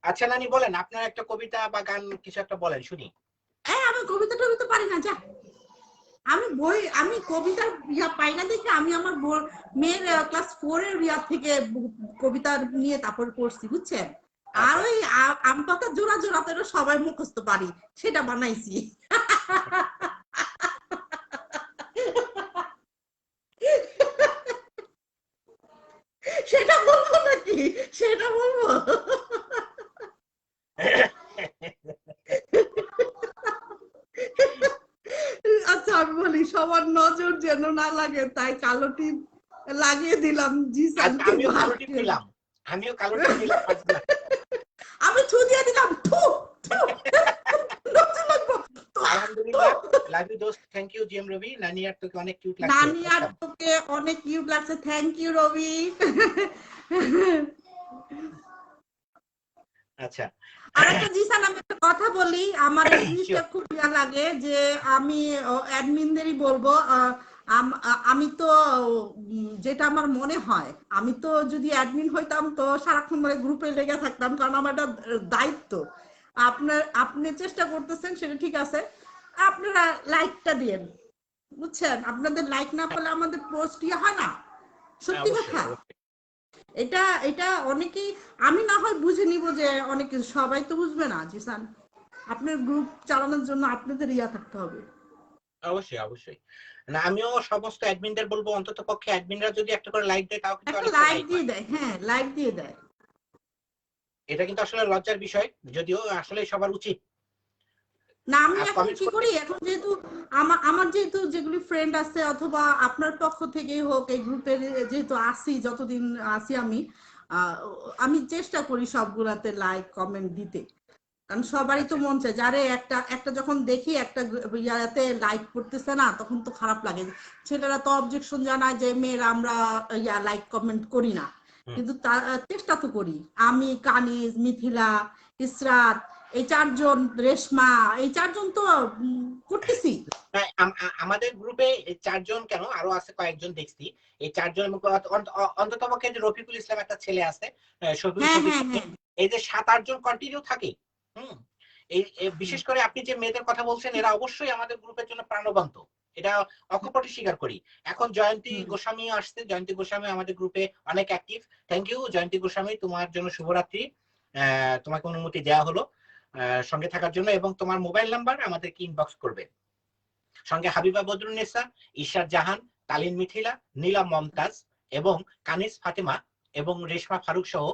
আচ্ছা নানি বলেন, আপনার একটা কবিতা বা গান কিছু একটা বলেন শুনি। আমি কবিতা টবিতা পারি না, যা। আমি কবিতার ইয়া পাই না দেখে আমি আমার মেয়ের ক্লাস 4 এর ইয়া থেকে কবিতা নিয়ে তারপর পড়ছি, বুঝছেন? আর ওই আম পাতা জোড়া জোড়াতে সবাই মুখস্থ পারি, সেটা বানাইছি। সেটা বলবো নাকি? সেটা বলবো? আচ্ছা আমি বলি, সবার নজর যেন না লাগে তাই কালো টিপ লাগিয়ে দিলাম জিসানকে। আমিও কালো টিপ নিলাম, আমি থু দিয়ে দিলাম, থু থু। আলহামদুলিল্লাহ, লাভ ইউ দোস্ত, থ্যাংক ইউ জিএম রবি। নানি আর তোকে অনেক কিউট লাগছে। নানি আর তোকে অনেক কিউট লাগছে, থ্যাংক ইউ রবি। আচ্ছা আরেকটা জিসান আমি একটা কথা বলি, আমার এই জিনিসটা খুব ভালো লাগে যে আমি অ্যাডমিনদেরই বলবো, আমি তো যেটা আমার মনে হয়, আমি তো যদি অ্যাডমিন হইতাম তো সারাক্ষণ ধরে গ্রুপে লেগে থাকতাম, কারণ আমার একটা দায়িত্ব। আপনি চেষ্টা করতেছেন সেটা ঠিক আছে, আপনারা লাইকটা দিয়েন, বুঝছেন? আপনাদের লাইক না পেলে আমাদের পোস্ট ইয়ে হয় না, সত্যি কথা। এটা এটা অনেকেই, আমি না হয় বুঝে নিব যে অনেক কিছু, সবাই তো বুঝবে না জিসান। আপনার গ্রুপ চালানোর জন্য আপনাদের ইয়া থাকতে হবে। অবশ্যই অবশ্যই, না আমিও সমস্ত অ্যাডমিনদের বলবো অন্তত পক্ষে অ্যাডমিনরা যদি একটা করে লাইক দেয় তাও কিন্তু একটা অনেকটা লাইক লাইক দিয়ে হয়। দেয়, হ্যাঁ লাইক দিয়ে দেয়। এটা কিন্তু আসলে লজ্জার বিষয়, যদিও আসলে সবার উচিত। না আমি আর এখন কমেন্টস কি করতে করি, এখন যেহেতু আমার যেহেতু যেগুলি ফ্রেন্ড আছে অথবা আপনার পক্ষ থেকেই হোক, এই গ্রুপের যেহেতু আসি, যতদিন আসি আমি চেষ্টা করি সবগুলাতে লাইক কমেন্ট দিতে, কারণ সবারই তো আচ্ছা মন চায়, যারে একটা একটা যখন দেখি একটা ইয়াতে লাইক করতেছে না তখন তো খারাপ লাগে। ছেলেরা তো অবজেকশন জানায় যে মেয়েরা আমরা ইয়া লাইক কমেন্ট করি না, কিন্তু চেষ্টা তো করি। আমি, কানিজ, মিথিলা, ইসরাত, এই 4 জন, রেশমা, এই 4 জন তো করতেছি। আমাদের গ্রুপে 4 জন কেন, আরো আছে কয়েকজন দেখছি। এই 4 জন অন্তত পক্ষে যে রফিকুল ইসলাম একটা ছেলে আছে, হ্যাঁ হ্যাঁ হ্যাঁ, এই যে 7-8 জন কন্টিনিউ থাকে। হুম, এই বিশেষ করে আপনি যে মেয়েদের কথা বলছেন এরা অবশ্যই আমাদের গ্রুপের জন্য প্রাণবন্ত। এটা অকপটে স্বীকার করি। এখন জয়ন্তী হুম। গোস্বামী আসছে, জয়ন্তী গোস্বামী আমাদের গ্রুপে অনেক active. Thank you Jayanti Goswami, তোমার জন্য শুভরাত্রি। তোমাকে অনুমতি দেওয়া হলো সঙ্গে থাকার জন্য, এবং তোমার মোবাইল নাম্বার আমাদেরকে ইনবক্স করবে। সঙ্গে হাবিবা বদরুন্নেসা, ঈশাদ জাহান, তালিন মিথিলা, নীলা মমতাজ এবং কানিস ফাতেমা এবং রেশমা ফারুক সহ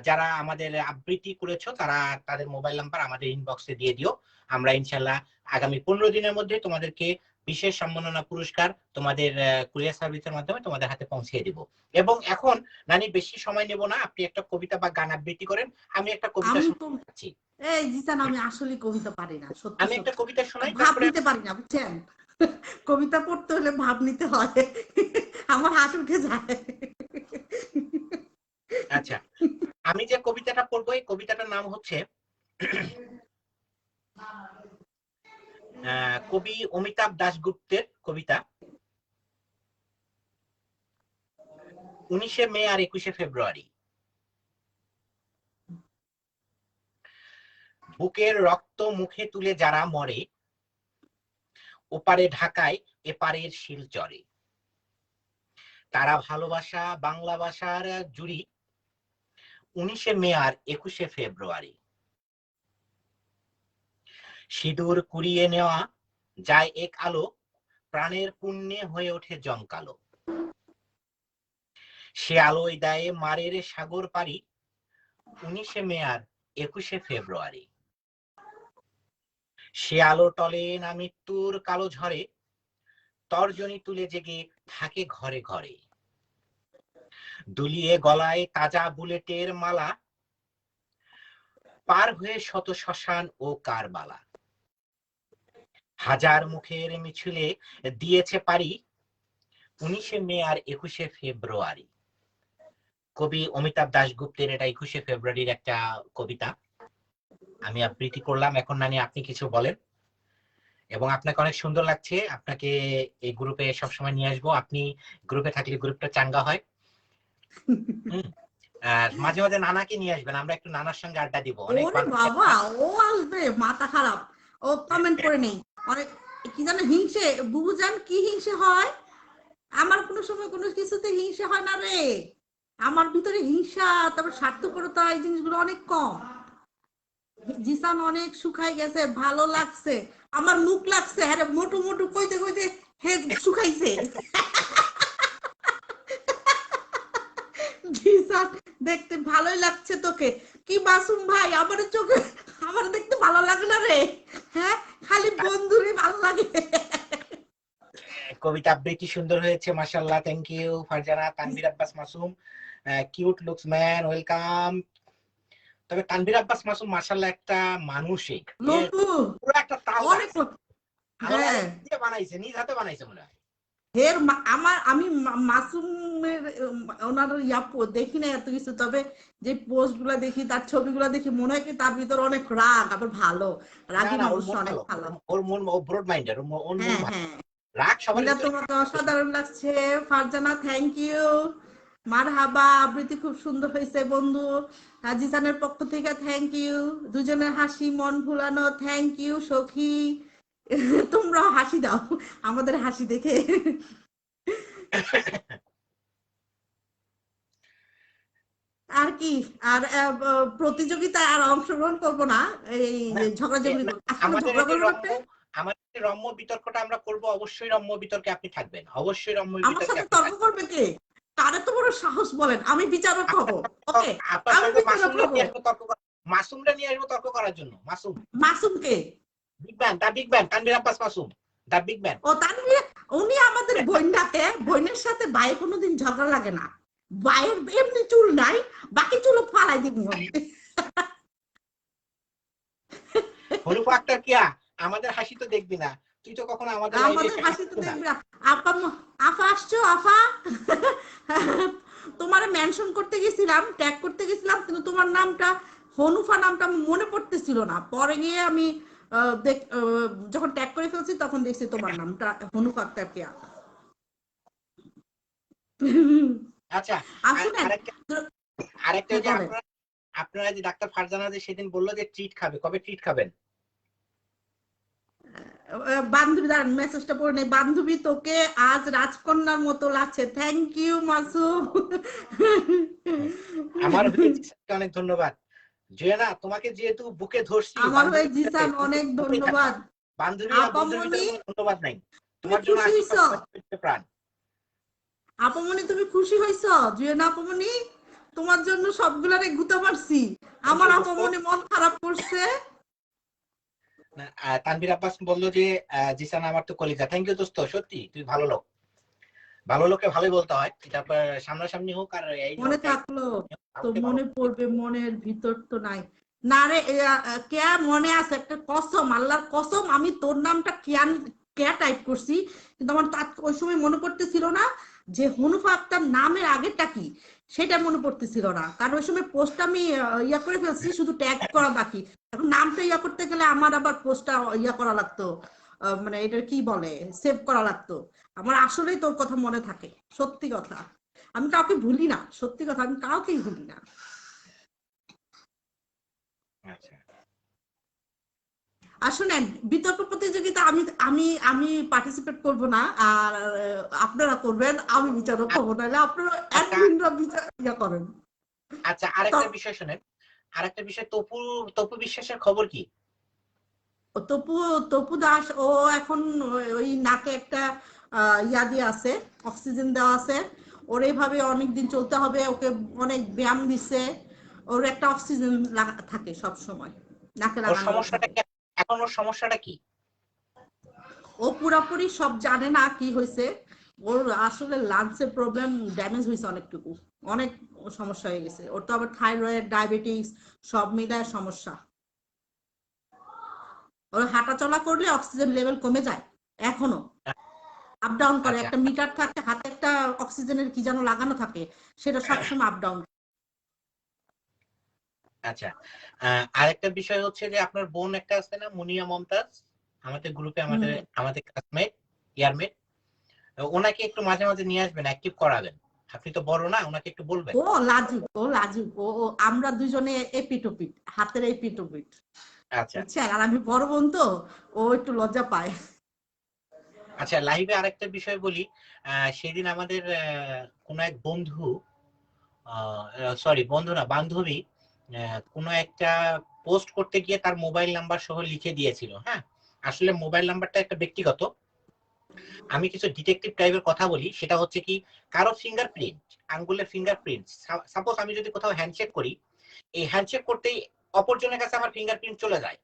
যারা আমাদের আবৃত্তি করেছো, তারা তাদের মোবাইল নাম্বার আমাদের ইনবক্সে দিয়ে দিও। আমরা ইনশাল্লাহ আগামী 15 দিনের মধ্যে তোমাদেরকে বিশেষ সম্মাননা পুরস্কার তোমাদের কুরিয়ার সার্ভিসের মাধ্যমে তোমাদের হাতে পৌঁছে দিব। এবং এখন নানি বেশি সময় নেব না, আপনি একটা কবিতা বা গান আবৃত্তি করেন, আমি একটা কবিতা শোনাচ্ছি। এই জিসান, আমি আসলে কবিতা পারি না, সত্যি আমি একটা কবিতা শোনাই, ভাব তারপরে নিতে পারি না, বুঝছেন? কবিতা পড়তে হলে ভাব নিতে হয়, আমার হাত উঠে যায়। আচ্ছা, আমি যে কবিতাটা পড়বো এই কবিতাটার নাম হচ্ছে কবি অমিতাভ দাশগুপ্তের কবিতা 19শে মে আর 21শে ফেব্রুয়ারি। বুকের রক্ত মুখে তুলে যারা মরে, ওপারে ঢাকায় এপারের শিলচরে, তারা ভালোবাসা বাংলা ভাষার জুড়ি 19শে মে আর 21শে ফেব্রুয়ারি। সিঁদুর কুড়িয়ে নেওয়া যায় এক আলো, প্রাণের পুণ্যে হয়ে ওঠে জমকালো, সে আলোয় দেয় মারের সাগর পারি 19শে মে আর 21শে ফেব্রুয়ারি। সে আলো টলে না মৃত্যুর কালো ঝড়ে, তর্জনী তুলে জেগে থাকে ঘরে ঘরে, দুলিয়ে গলায় তাজা বুলেটের মালা, পার হয়ে শত শ্মশান ও কারবালা, হাজার মুখের মিছিলে দিয়েছে পারি 19শে মে আর 21শে ফেব্রুয়ারি। কবি অমিতাভ দাশগুপ্তের এটা 21শে ফেব্রুয়ারির একটা কবিতা আমি আবৃত্তি করলাম। এখন নানি আপনি কিছু বলেন। এবং আপনাকে অনেক সুন্দর লাগছে, আপনাকে এই গ্রুপে সবসময় নিয়ে আসবো, আপনি গ্রুপে থাকলে গ্রুপটা চাঙ্গা হয়। আর মাঝে মাঝে নানাকে নিয়ে আসবেন, আমরা একটু নানার সঙ্গে আড্ডা দিব। অনেক ওরে বাবা, ও আসবে, মাথা খারাপ। ও কমেন্ট করে নেই অনেক, কি জানো হিংসে, বুবুজান কি হিংসে হয়? আমার কোনো সময় কোনো কিছুতে হিংসে হয় না রে। আমার ভিতরে হিংসা, তারপর স্বার্থপরতা, এই জিনিসগুলো অনেক কম। জিসান অনেক শুকাই গেছে, ভালো লাগছে। আমার মুখ লাগছে, আরে মোটু মোটু কইতে কইতে হে শুকাইছে। জিসান দেখতে ভালোই লাগছে তোকে। কি মাসুম ভাই, আমার চোখে আমার দেখতে ভালো লাগে না রে? হ্যাঁ, খালি বন্ধুরই ভালো লাগে। কবিতা আবৃত্তি সুন্দর হয়েছে, মাশাআল্লাহ। Thank you Farzana. Tanvir Abbas Masum, cute looks man, welcome. তবে তানভীর আব্বাস মাসুম মাশাআল্লাহ একটা মানুষই, লম্বু পুরো একটা তাল অনেক। গাছ। আল্লাহ হ্যাঁ, নিজে বানাইছে, নিজ হাতে বানাইছে মনে হয়। আমি মাসুমের ওনার দেখি না এত কিছু, তবে যে পোস্ট গুলা দেখি, তার ছবিগুলা দেখি, মনে হয় কি তার ভিতর অনেক রাগ, আবার ভালো না রাগী না, ওর মানুষ, মন অনেক ভালো, ভালো। ওর মন, ও ব্রড মাইন্ডের, ওর মন হ্যাঁ ভালো। হ্যাঁ, রাগ সবার মিলা ভিতরে। তোমাকে অসাধারণ লাগছে। ফারজানা থ্যাংক ইউ, মারহাবা, আবৃত্তি খুব সুন্দর হয়েছে বন্ধু। জিসানের পক্ষ থেকে থ্যাংক ইউ, দুজনের হাসি মন ভুলানো, থ্যাংক ইউ সখী। তোমরাও হাসি দাও আমাদের হাসি দেখে। আর কি, আর প্রতিযোগিতায় আর অংশগ্রহণ করবো না, এই না, ঝগড়াঝগড়ি না, করবো, আজকে আমাদের ঝগড়া এই যে করবো রম্য, একটা। আমাদের এই রম্য বিতর্কটা আমরা করব, অবশ্যই রম্য বিতর্কে আপনি থাকবেন, অবশ্যই রম্য আমার বিতর্কে সাথে আপনি তর্ক থাকবেন। করবে কে? কারে তো বড় সাহস বলেন, আমি বিচারক হব। ওকে, আপনার আমি সঙ্গে বিচারক মাসুমরা হব। নিয়ে আসবো তর্ক করা, মাসুমরা নিয়ে আসবো তর্ক করার জন্য। মাসুম, মাসুমকে, বিগ ব্যান, দা বিগ ব্যান, তানভীর আব্বাস মাসুম, দা বিগ ব্যান। ও তানভীর, উনি আমাদের বোনটাকে, বোনের সাথে ভাই কোনোদিন ঝগড়া লাগে না। ভাইয়ের এমনি চুল নাই, বাকি চুল ফালাই দিবি আমি। হনুপা আক্তার কিয়া, আমাদের হাসি তো দেখবি না, তুই তো কখনো আমাদের লাইভে আমাদের এসে হাসি তো হাসবি না। দেখবি না। আপা, আফা আসছো আফা? তোমার মেনশন করতে গেছিলাম, ট্যাগ করতে গেছিলাম, কিন্তু তোমার নামটা, হনুফা নামটা মনে পড়তেছিল না। পরে গিয়ে আমি যখন ট্যাগ করে ফেলছি তখন দেখছি তোমার নামটা হনুফা আক্তার কেয়া। আচ্ছা, আর শুনেন, আরেকটা, আরেকটা হ্যাঁ যে বলেন। আপনারা, আপনারা যে ডাক্তার ফারজানা যে সেদিন বললো যে ট্রিট খাবে, কবে ট্রিট খাবেন? বান্ধবী দাঁড়ান মেসেজটা পড়ে নেই। বান্ধবী তোকে আজ রাজকন্যার মতো লাগছে, থ্যাংক ইউ মাসুম। আমার হয়ে জিসানকে অনেক ধন্যবাদ। জুয়েনা, তোমাকে যেহেতু বুকে ধরছি, আমার হয়ে বান্ধবীর ভিতরে, জিসান তুমি অনেক বুকেই থাকবা। ধন্যবাদ। বান্ধবী আর বন্ধুর ভিতরে আপামনি কোনো ধন্যবাদ নাই। তুমি তোমার জন্য খুশি হইছ? আশীর্বাদ, তোমার হচ্ছে প্রাণ। আপামনি তুমি খুশি হইছ? জুয়েনা আপামনি, তোমার জন্য সবগুলারে গুতা মারছি। থ্যাংক আমার ইউ দোস্ত। আপামনি মন খারাপ করছে। তানভীর আব্বাস বললো যে জিসান আমার তো কলিজা। থ্যাংক ইউ দোস্ত, সত্যি তুই ভালো লোক। ভালো লোকে ভালোই বলতে হয়, এটা সামনাসামনি হোক আর এই মনে থাকলো তো মনে পড়বে, মনের ভিতর তো নাই না রে। কে মনে আছে একটা কসম, আল্লাহর কসম, আমি তোর নামটা কে টাইপ করছি, কিন্তু আমার ওই সময় মনে পড়তেছিল না যে হুনুফা আক্তার নামের আগেরটা কি, সেটা মনে পড়তেছিল না, কারণ ওই সময় পোস্টটা আমি ইয়া করে ফেলছি, শুধু ট্যাগ করা বাকি। এখন নামটা ইয়া করতে গেলে আমার আবার পোস্টটা ইয়া করা লাগতো, মানে এটা কি বলে, সেভ করা লাগতো। আমার আসলেই তোর কথা মনে থাকে, সত্যি কথা। আমি কাউকে ভুলি না, সত্যি কথা, আমি কাউকেই ভুলি না। আচ্ছা আর শোনেন, বিতর্ক প্রতিযোগিতা আমি আমি আমি পার্টিসিপেট করব না, আর আপনারা করবেন, আমি বিচারক হব, নাহলে আপনারা আচ্ছা অ্যাডমিনরা বিচার ইয়া করেন। আচ্ছা, আরেকটা বিষয় শোনেন, আরেকটা বিষয়, তপু তপু বিশ্বাসের খবর কি? তপু তপু দাস ও এখন ওই নাকে একটা ইয়া দিয়ে আছে, অক্সিজেন দেওয়া আছে। ওর এইভাবে অনেকদিন চলতে হবে, ওকে অনেক ব্যায়াম দিছে। ওর একটা অক্সিজেন থাকে সব সময়, নাকে ওর লাগানো সমস্যাটা থাকে। কি? এখন ওর সমস্যাটা কি? ও পুরাপুরি সব জানে না কি হয়েছে। ওর আসলে লাংসের প্রবলেম, ড্যামেজ হয়েছে অনেকটুকু, অনেক সমস্যা হয়ে গেছে। ওর তো আবার থাইরয়েড, ডায়াবেটিস সব মিলায় সমস্যা। ওর হাঁটা চলা করলে অক্সিজেন লেভেল কমে যায় এখনো, আপ ডাউন করে। আচ্ছা একটা মিটার থাকে হাতে, একটা অক্সিজেনের কি যেন লাগানো থাকে, সেটা সবসময় আপ ডাউন। আচ্ছা, আরেকটা বিষয় হচ্ছে যে আপনার বোন একটা আছে না, মুনিয়া মমতাজ, আমাদের গ্রুপে, আমাদের আমাদের ক্লাসমেট, ইয়ারমেট, ওনাকে একটু মাঝে মাঝে নিয়ে আসবেন, অ্যাক্টিভ করাবেন। আপনি তো বড় না, ওনাকে একটু বলবেন। ও লাজুক, ও লাজুক, আমরা দুজনে এপিটোপিট, হাতের এপিটোপিট, আচ্ছা বুঝছেন? আর আমি বড় বোন তো, ও একটু লজ্জা পায়। আচ্ছা, লাইভে আরেকটা বিষয় বলি। সেদিন আমাদের কোন এক বন্ধু, সরি বন্ধু না, বান্ধবী, কোন একটা পোস্ট করতে গিয়ে তার মোবাইল নাম্বার সহ লিখে দিয়েছিল। হ্যাঁ, আসলে মোবাইল নাম্বারটা একটা ব্যক্তিগত। আমি কিছু ডিটেকটিভ টাইপের কথা বলি, সেটা হচ্ছে কি, কারো ফিঙ্গারপ্রিন্ট, আঙ্গুলের ফিঙ্গারপ্রিন্ট, সাপোজ আমি যদি কোথাও হ্যান্ডশেক করি, এই হ্যান্ডশেক করতেই অপরজনের কাছে আমার ফিঙ্গারপ্রিন্ট চলে যায়।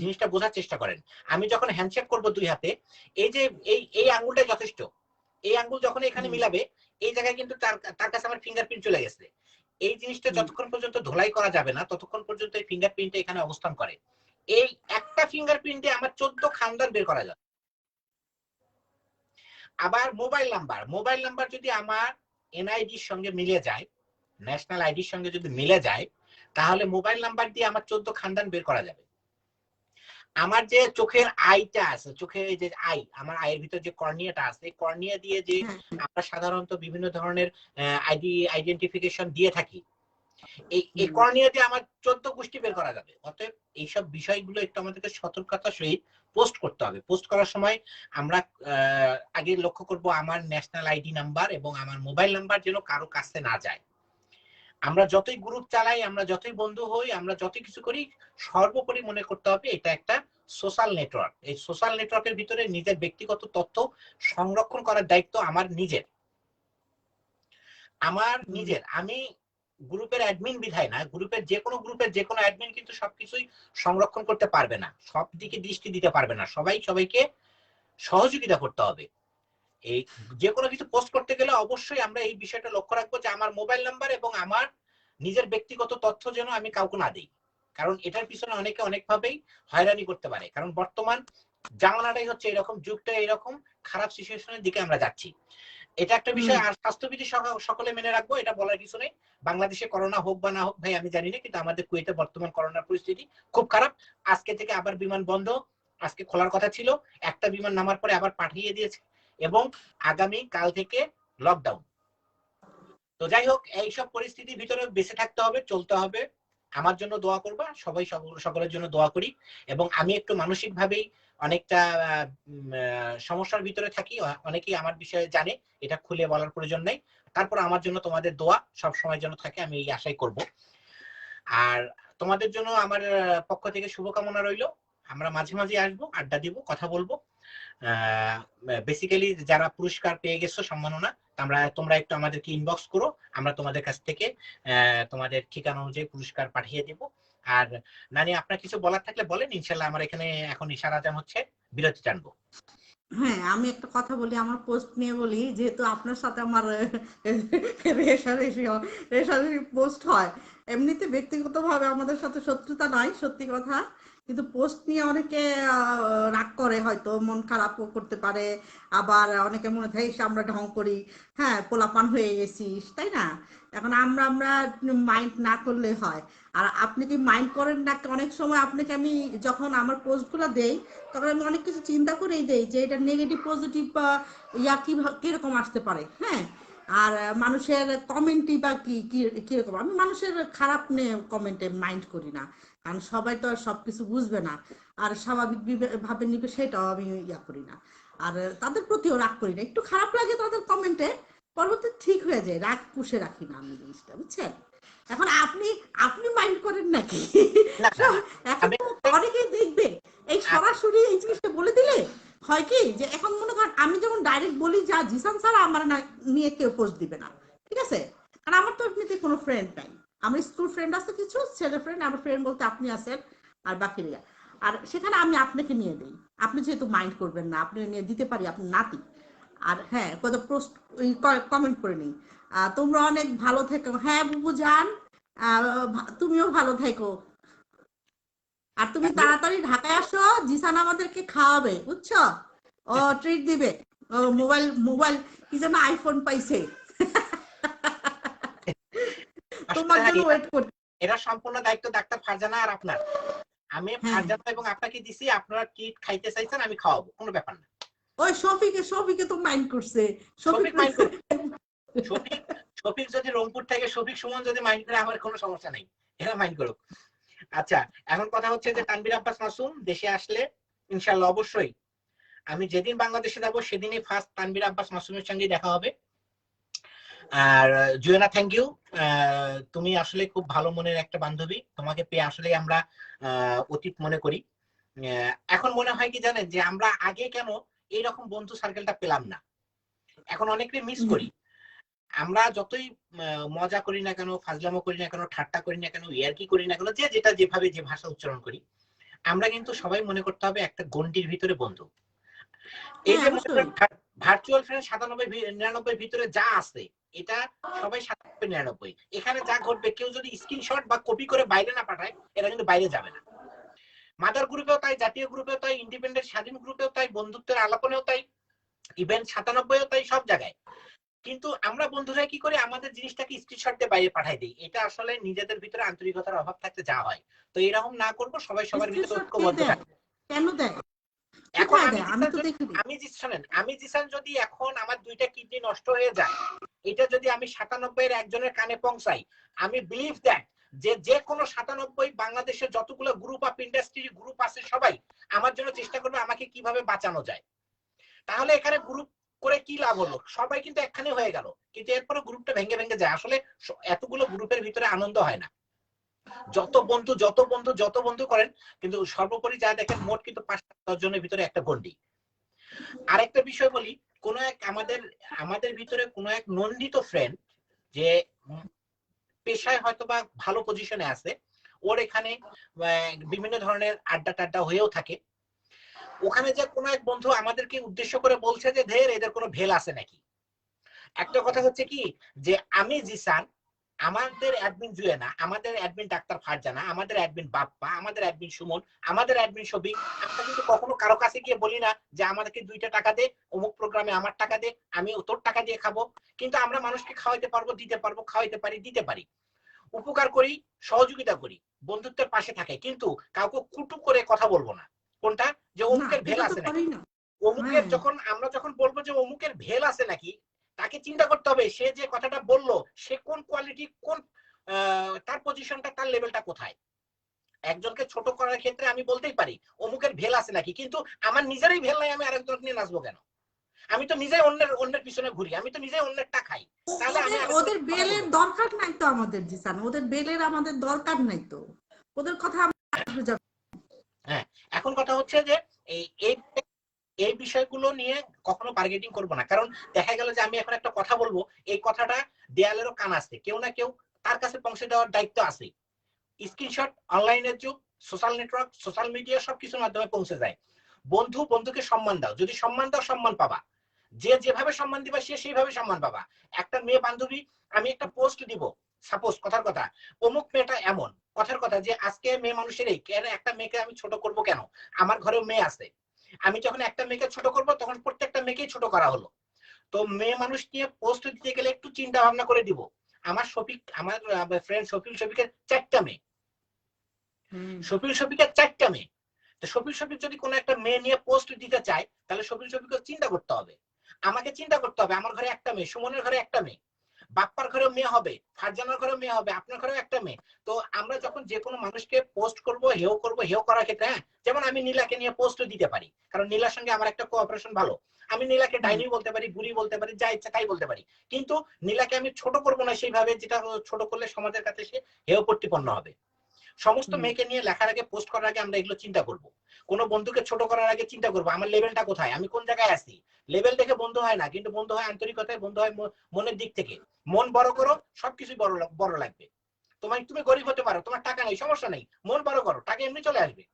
জিনিসটা বোঝার চেষ্টা করেন। আমি যখন হ্যান্ডশেক করব দুই হাতে, এই যে এই আঙ্গুলটা যথেষ্ট, এই আঙ্গুল যখন এখানে মিলাবে, এই জায়গায় কিন্তু তার কাছে আমার ফিঙ্গারপ্রিন্ট চলে গেছে। এই জিনিসটা যতক্ষণ পর্যন্ত ধোলাই করা যাবে না, ততক্ষণ পর্যন্ত এই ফিঙ্গারপ্রিন্টটা এখানে অবস্থান করে। এই একটা ফিঙ্গারপ্রিন্টে আমার 14 খানদান বের করা যায়। আবার মোবাইল নাম্বার যদি আমার এনআইডির সঙ্গে মিলে যায়, ন্যাশনাল আইডির সঙ্গে যদি মিলে যায়, তাহলে মোবাইল নাম্বার দিয়ে আমার 14 খানদান বের করা যাবে। আমার যে চোখের আইটা আছে, চোখের এই যে আই, আমার আইয়ের ভিতর যে কর্নিয়াটা আছে, এই কর্নিয়া দিয়ে যে আমরা সাধারণত বিভিন্ন ধরনের আইডেন্টিফিকেশন দিয়ে থাকি, এই কর্নিয়া দিয়ে আমার 14 গোষ্ঠী বের করা যাবে। অতএব এইসব বিষয়গুলো একটু আমাদেরকে সতর্কতার সহিত পোস্ট করতে হবে। পোস্ট করার সময় আমরা আগে লক্ষ্য করব আমার ন্যাশনাল আইডি নাম্বার এবং আমার মোবাইল নাম্বার যেন কারো কাছে না যায়। আমরা যতই গ্রুপ চালাই, আমরা যতই বন্ধু হই, আমরা যত কিছু করি, সর্বোপরি মনে করতে হবে এটা একটা সোশ্যাল নেটওয়ার্ক। এই সোশ্যাল নেটওয়ার্কের ভিতরে নিজের ব্যক্তিগত তথ্য সংরক্ষণ করার দায়িত্ব আমার নিজের। আমি গ্রুপের অ্যাডমিন বিধায় না, গ্রুপের যে কোনো অ্যাডমিন কিন্তু সবকিছুই সংরক্ষণ করতে পারবে না, সব দিকে দৃষ্টি দিতে পারবে না। সবাইকে সহযোগিতা করতে হবে। এই যে কোনো কিছু পোস্ট করতে গেলে অবশ্যই আমরা এই বিষয়টা লক্ষ্য রাখবো যে আমার মোবাইল নাম্বার এবং আমার নিজের ব্যক্তিগত তথ্য যেন আমি কাউকে না দিই। কারণ এটার পিছনে অনেকে অনেকভাবেই হয়রানি করতে পারে। কারণ বর্তমান জামানাটাই হচ্ছে এরকম, যুগটা এরকম, খারাপ সিচুয়েশনের দিকে আমরা যাচ্ছি। এটা একটা বিষয়। আর স্বাস্থ্যবিধি সকলে মেনে রাখবো, এটা বলার কিছু নেই। বাংলাদেশে করোনা হোক বা না হোক ভাই আমি জানি না, কিন্তু আমাদের কুয়েতে বর্তমান করোনার পরিস্থিতি খুব খারাপ। আজকে থেকে আবার বিমান বন্ধ, আজকে খোলার কথা ছিল, একটা বিমান নামার পরে আবার পাঠিয়ে দিয়েছে, এবং আগামী কাল থেকে লকডাউন। তো যাই হোক, এইসব পরিস্থিতির ভিতরে বেঁচে থাকতে হবে, চলতে হবে। আমার জন্য দোয়া করবা, সবাই সকলের জন্য দোয়া করি। এবং আমি একটু মানসিক ভাবেই অনেকটা সমস্যার ভিতরে থাকি, অনেকেই আমার বিষয়ে জানে, এটা খুলে বলার প্রয়োজন নেই। তারপর আমার জন্য তোমাদের দোয়া সব সময় যেন থাকে, আমি এই আশাই করব। আর তোমাদের জন্য আমার পক্ষ থেকে শুভকামনা রইল। আমরা মাঝে মাঝে আসবো, আড্ডা দিব, কথা বলবো। বেসিক্যালি যারা পুরস্কার পেয়ে গেছো সম্মাননা, তোমরা একটু আমাদেরকে ইনবক্স করো, আমরা তোমাদের কাছ থেকে তোমাদের ঠিকানা অনুযায়ী পুরস্কার পাঠিয়ে দিব। আর নানি, আপনার কিছু বলার থাকলে বলেন, ইনশাল্লাহ। আমার এখানে এখন ইশারা আজান হচ্ছে, বিরতি টানবো। হ্যাঁ, আমি একটা কথা বলি, আমার পোস্ট নিয়ে বলি, যেহেতু আপনার সাথে আমার রেষারেষি রেষারেষি পোস্ট হয়। এমনিতে ব্যক্তিগতভাবে আমাদের সাথে শত্রুতা নয়, সত্যি কথা। কিন্তু পোস্ট নিয়ে অনেকে রাগ করে, হয়তো মন খারাপও করতে পারে। আবার অনেকে মনে হয় "ইস, আমরা ঢং করি, হ্যাঁ পোলাপান হয়ে গেছিস", তাই না? এখন আমরা মাইন্ড না করলে হয়। আর আপনি কি মাইন্ড করেন না? অনেক সময় আপনাকে আমি যখন আমার পোস্টগুলো দেই, তখন আমি অনেক কিছু চিন্তা করেই দেই যে এটা নেগেটিভ পজিটিভ বা কিরকম আসতে পারে, হ্যাঁ। আর মানুষের কমেন্টই বা কিরকম, আমি মানুষের খারাপ কমেন্টে মাইন্ড করি না, কারণ সবাই তো আর সবকিছু বুঝবে না। আর স্বাভাবিক ভাবে নিবে, সেটাও আমি করি না। আর তাদের প্রতিও রাগ করি না, একটু খারাপ লাগে তাদের কমেন্টে, পরবর্তী ঠিক হয়ে যায়, রাগ পুষে রাখি না আমি জিনিসটা, বুঝছেন? এখন আপনি আপনি মাইন্ড করেন নাকি? না, না, না, এখন আমি তো অনেকেই দেখবে, এই সরাসরি এই জিনিসটা বলে দিলে হয় কি, যে এখন মনে করেন আমি যেমন ডাইরেক্ট বলি যা জিসান স্যার আমার না নিয়ে কেউ পোস্ট দিবে না, ঠিক আছে? কারণ আমার তো এমনিতে কোনো ফ্রেন্ড নাই। আমার স্কুল ফ্রেন্ড আছে কিছু, ছেলে ফ্রেন্ড, আমার ফ্রেন্ড বলতে আপনি আছেন আর বাকিরা। আর সেখানে আমি আপনাকে নিয়ে দিই, আপনি যেহেতু মাইন্ড করবেন না, আপনি নিয়ে দিতে পারি, আপনি নাতি। আর হ্যাঁ, কত পোস্ট কমেন্ট করে নিই, তোমরা অনেক ভালো থেকো, হ্যাঁ বুবু জান, তুমিও ভালো থেকো। আর তুমি তাড়াতাড়ি ঢাকায় আসো, জিসান আমাদেরকে খাওয়াবে, বুঝছো? ও ট্রিট দিবে, ও মোবাইল মোবাইল কি যেন আইফোন পাইছে, আসলে তোমার জন্য এটা ওয়েট করছি। এটা সম্পূর্ণ দায়িত্ব ডাক্তার ফারজানা আর আপনার। আমি হ্যাঁ, ফারজানা এবং আপনাকে দিছি, আপনারা কি খাইতে চাইছেন আমি খাওয়াবো, কোনো ব্যাপার না। ওই শফিকে তো মাইন্ড করছে, শফিক শফিক মাইন্ড করবে, শফিক শফিক যদি রংপুর থেকে, শফিক সুমন যদি মাইন্ড করে, আমার কোনো সমস্যা নেই, এরা মাইন্ড করুক। আচ্ছা, এখন কথা হচ্ছে যে তানভীর আব্বাস মাসুম দেশে আসলে ইনশাল্লাহ অবশ্যই আমি যেদিন বাংলাদেশে যাবো সেদিনই ফার্স্ট তানভীর আব্বাস মাসুমের সঙ্গে দেখা হবে। আর জুয়েনা, থ্যাংক ইউ। তুমি আসলে খুব ভালো মনের একটা বান্ধবী, তোমাকে পেয়ে আসলে আমরা অতীত মনে করি। এখন মনে হয় কি জানেন, যে আমরা আগে কেন এইরকম বন্ধু সার্কেলটা পেলাম না, এখন অনেকটাই মিস করি। আমরা যতই মজা করি না কেন, ফাজলামো করি না কেন, ঠাট্টা করি না কেন, ইয়ার্কি করি না কেন, যে যেটা যেভাবে যে ভাষা উচ্চারণ করি, আমরা কিন্তু সবাই মনে করতে হবে একটা গণ্ডির ভিতরে বন্ধু। এই হ্যাঁ যে মনে অবশ্যই। করেন ভার্চুয়াল ফ্রেন্ড 97-99 ভিতরে যা আছে, এটা সবাই 97-99, এখানে যা ঘটবে কেউ যদি স্ক্রিনশট বা কপি করে বাইরে না পাঠায়, এটা কিন্তু বাইরে যাবে না। মাদার গ্রুপেও তাই, জাতীয় গ্রুপেও তাই, ইন্ডিপেন্ডেন্ট স্বাধীন গ্রুপেও তাই, বন্ধুত্বের আলাপনেও তাই, ইভেন্ট 97ও তাই, সব জায়গায়। কিন্তু আমরা বন্ধুরা কি করে আমাদের জিনিসটাকে স্ক্রিনশট দিয়ে বাইরে পাঠাই দিই, এটা আসলে নিজেদের ভিতরে আন্তরিকতার অভাব থাকতে যা হয়। তো এরকম না করবো, সবাই সবার ভিতরে স্ক্রিনশট কে ঐক্যবদ্ধ দেয়, থাকবে। কেন দেয়, এখন কোথায় দেয়, আমি তো দেখিনি। আমি জিসান যদি এখন আমার 2টা কিডনি নষ্ট হয়ে যায়, এটা যদি আমি 97-এর একজনের কানে পৌঁছাই, আমি বিলিভ দ্যাট যে কোনো 97 বাংলাদেশের যতগুলো গ্রুপ অফ ইন্ডাস্ট্রি গ্রুপ আছে সবাই আমার জন্য চেষ্টা করবে আমাকে কিভাবে বাঁচানো যায়। তাহলে এখানে গ্রুপ করে কি লাভ হলো, সবাই কিন্তু একখানে হয়ে গেল, কিন্তু এরপরে গ্রুপটা ভেঙে ভেঙে যায়। আসলে এতগুলো গ্রুপের ভিতরে আনন্দ হয় না। যত বন্ধু করেন, কিন্তু সর্বোপরি যা দেখেন মোট কিন্তু 5-10 জনের ভিতরে একটা গন্ডি। আরেকটা বিষয় বলি, কোন এক আমাদের ভিতরে কোন এক নন্দিত ফ্রেন্ড, যে পেশায় হয়তো বা ভালো পজিশনে আছে, ওর এখানে বিভিন্ন ধরনের আড্ডা টাড্ডা হয়েও থাকে, ওখানে যে কোনো এক বন্ধু আমাদেরকে উদ্দেশ্য করে বলছে যে ধের এদের কোনো ভেল আছে নাকি। একটা কথা হচ্ছে কি, যে আমি জিসান, আমাদের অ্যাডমিন জুয়েনা, আমাদের অ্যাডমিন ডাক্তার ফারজানা, আমাদের অ্যাডমিন বাপ্পা, আমাদের অ্যাডমিন সুমন, আমাদের অ্যাডমিন শফিক, আমরা কিন্তু কখনো কারো কাছে গিয়ে বলি না যে আমাদেরকে 2টা টাকা দে, অমুক প্রোগ্রামে আমার টাকা দে, আমি তোর টাকা দিয়ে খাবো। কিন্তু আমরা মানুষকে খাওয়াইতে পারবো, দিতে পারবো, খাওয়াইতে পারি, দিতে পারি, উপকার করি, সহযোগিতা করি, বন্ধুত্বের পাশে থাকে, কিন্তু কাউকে কুটু করে কথা বলবো না। কোনটা, যে না, অমুকের ভেল এটা তো আছে নাকি। করি না। অমুকের হ্যাঁ, আমরা যখন বলবো যে অমুকের ভেল আছে নাকি, তাকে চিন্তা করতে হবে সে যে কথাটা বললো সে কোন কোয়ালিটি, কোন তার পজিশনটা, তার লেভেলটা কোথায়। একজনকে ছোট করার ক্ষেত্রে আমি বলতেই পারি অমুকের ভেল আছে নাকি, কিন্তু আমার নিজেরই ভেল নাই, আমি আরেকজনকে নিয়ে নাচবো কেন? আমি তো নিজেই অন্যের পিছনে ঘুরি, আমি তো নিজেই অন্যেরটা খাই, তাহলে আমি ওদের ওদের বেলের দরকার নাই তো আমাদের, জিসান, ওদের বেলের আমাদের দরকার নাই তো, ওদের কথা আমরা। হ্যাঁ, এখন কথা হচ্ছে যে এই এই বিষয়গুলো নিয়ে কখনো বার্গেটিং করবো না, কারণ দেখা গেল যে আমি এখন একটা কথা বলবো, এই কথাটা দেয়ালেরও কান আছে, কেউ না কেউ তার কাছে পৌঁছে দেওয়ার দায়িত্ব আছে। স্ক্রিনশট, অনলাইনের যুগ, সোশ্যাল নেটওয়ার্ক, সোশ্যাল মিডিয়া সবকিছুর মাধ্যমে পৌঁছে যায়। বন্ধু বন্ধুকে সম্মান দাও, যদি সম্মান দাও সম্মান পাবা, যে যেভাবে সম্মান দিবা সে সেইভাবে সম্মান পাবা। একটা মেয়ে বান্ধবী, আমি একটা পোস্ট দিব, সাপোজ কথার কথা, অমুক মেয়েটা এমন, কথার কথা যে আজকে মেয়ে মানুষের এই কেন একটা মেয়েকে আমি ছোট করব কেন? আমার ঘরেও মেয়ে আছে, আমি যখন একটা মেয়েকে ছোট করব তখন প্রত্যেকটা মেয়েকেই ছোট করা হলো। তো মেয়ে মানুষ নিয়ে পোস্ট দিতে গেলে একটু চিন্তা ভাবনা করে দিব। আমার শফিক, আমার ফ্রেন্ড শফিকের 4টা মেয়ে, শফিকের 4টা মেয়ে। তো শফিক যদি কোনো একটা মেয়ে নিয়ে পোস্ট দিতে চায়, তাহলে শফিককে চিন্তা করতে হবে, আমাকে চিন্তা করতে হবে, আমার ঘরে একটা মেয়ে, সুমনের ঘরে একটা মেয়ে, বাপ্পার ঘরেও মেয়ে হবে, ফারজানার ঘরেও মেয়ে হবে, আপনার ঘরেও একটা মেয়ে। তো আমরা যখন যে কোনো মানুষকে পোস্ট করব, হেও করার ক্ষেত্রে, হ্যাঁ, যেমন আমি নীলাকে নিয়ে পোস্ট দিতে পারি, কারণ নীলার সঙ্গে আমার একটা কোঅপারেশন ভালো, আমি নীলাকে ডাইনি বলতে পারি, বুড়ি বলতে পারি, যা ইচ্ছা তাই বলতে পারি, কিন্তু নীলাকে আমি ছোট করবো না সেইভাবে, যেটা ছোট করলে সমাজের কাছে সে হেয় প্রতিপন্ন হবে। সমস্ত মেয়েকে নিয়ে লেখার আগে, পোস্ট করার আগে আমরা এগুলো চিন্তা করব। কোনো বন্ধুকে ছোট করার আগে চিন্তা করবো আমার লেভেলটা কোথায়, আমি কোন জায়গায় আছি। লেভেল দেখে বন্ধু হয় না, কিন্তু বন্ধু হয় আন্তরিকতায়, বন্ধু হয় মনের দিক থেকে। মন বড় করো, সবকিছু বড় লাগবে। তুমি গরিব হতে পারো, তোমার টাকা নেই, সমস্যা নেই, মন বড় করো, টাকা এমনি চলে আসবে।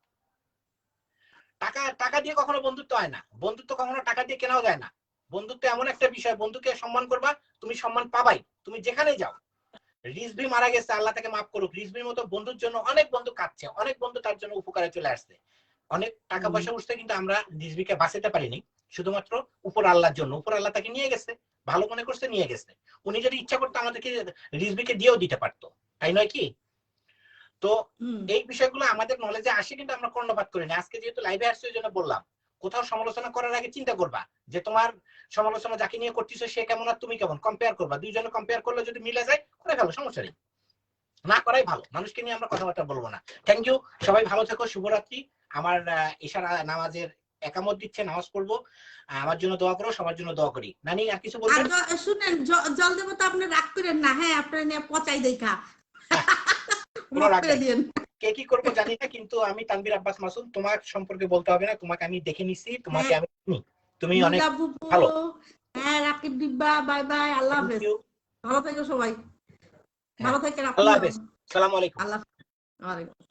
টাকা টাকা দিয়ে কখনো বন্ধুত্ব হয় না, বন্ধুত্ব কখনো টাকা দিয়ে কেনাও যায় না। বন্ধুত্ব এমন একটা বিষয়, বন্ধুকে সম্মান করবা, তুমি সম্মান পাবাই, তুমি যেখানেই যাও। রিজভি মারা গেছে, আল্লাহ তাকে মাফ করুক, রিজভির মতো বন্ধুর জন্য অনেক বন্ধু কাঁদছে, অনেক বন্ধু তার জন্য উপকারে চলে আসছে, অনেক টাকা পয়সা উঠছে, কিন্তু আমরা রিজভিকে বাঁচাতে পারিনি, শুধুমাত্র উপর আল্লাহর জন্য। উপর আল্লাহ তাকে নিয়ে গেছে, ভালো মনে করছে নিয়ে গেছে, উনি যদি ইচ্ছা করতো আমাদেরকে রিজভিকে দিয়েও দিতে পারতো, তাই নয় কি? তো এই বিষয়গুলো আমাদের নলেজে আসে, কিন্তু আমরা কর্ণপাত করি না। আজকে যেহেতু লাইভে আসছে, ওই জন্য বললাম, কোথাও সমালোচনা করার আগে চিন্তা করবা যে তোমার সমালোচনা যাকে নিয়ে করতেছো সে কেমন আর তুমি কেমন, কম্পেয়ার করবা, দুইজনে কম্পেয়ার করলে যদি মিলে যায় করে ফেলো, সমস্যা নেই, না করাই ভালো। মানুষকে নিয়ে আমরা কথাবার্তা বলবো না। থ্যাংক ইউ, সবাই ভালো থেকো, শুভরাত্রি। আমার ইশারা নামাজের একামত দিচ্ছে, নামাজ পড়বো, আমার জন্য দোয়া করো, সবার জন্য দোয়া করি। নানি আর কিছু বলবেন? শুনেন, জল দেবো তো আপনি রাগ করেন না, হ্যাঁ, আপনার নিয়ে পচাই দেখা কোনো রাগ নাই, কে কি করবো জানি না, কিন্তু আমি তানভীর আব্বাস মাসুম, তোমার সম্পর্কে বলতে হবে না, তোমাকে আমি দেখে নিছি, তোমাকে আমি চিনি, তুমি অনেক ভালো। হ্যাঁ, রাকিব ডিব্বা, বাই বাই, আল্লাহ হাফেজ, ভালো থেকো সবাই, ভালো থাকেন আল্লাহ আপনিও। হাফেজ, সালাম আলাইকুম। আল্লাহ, ওয়ালাইকুম।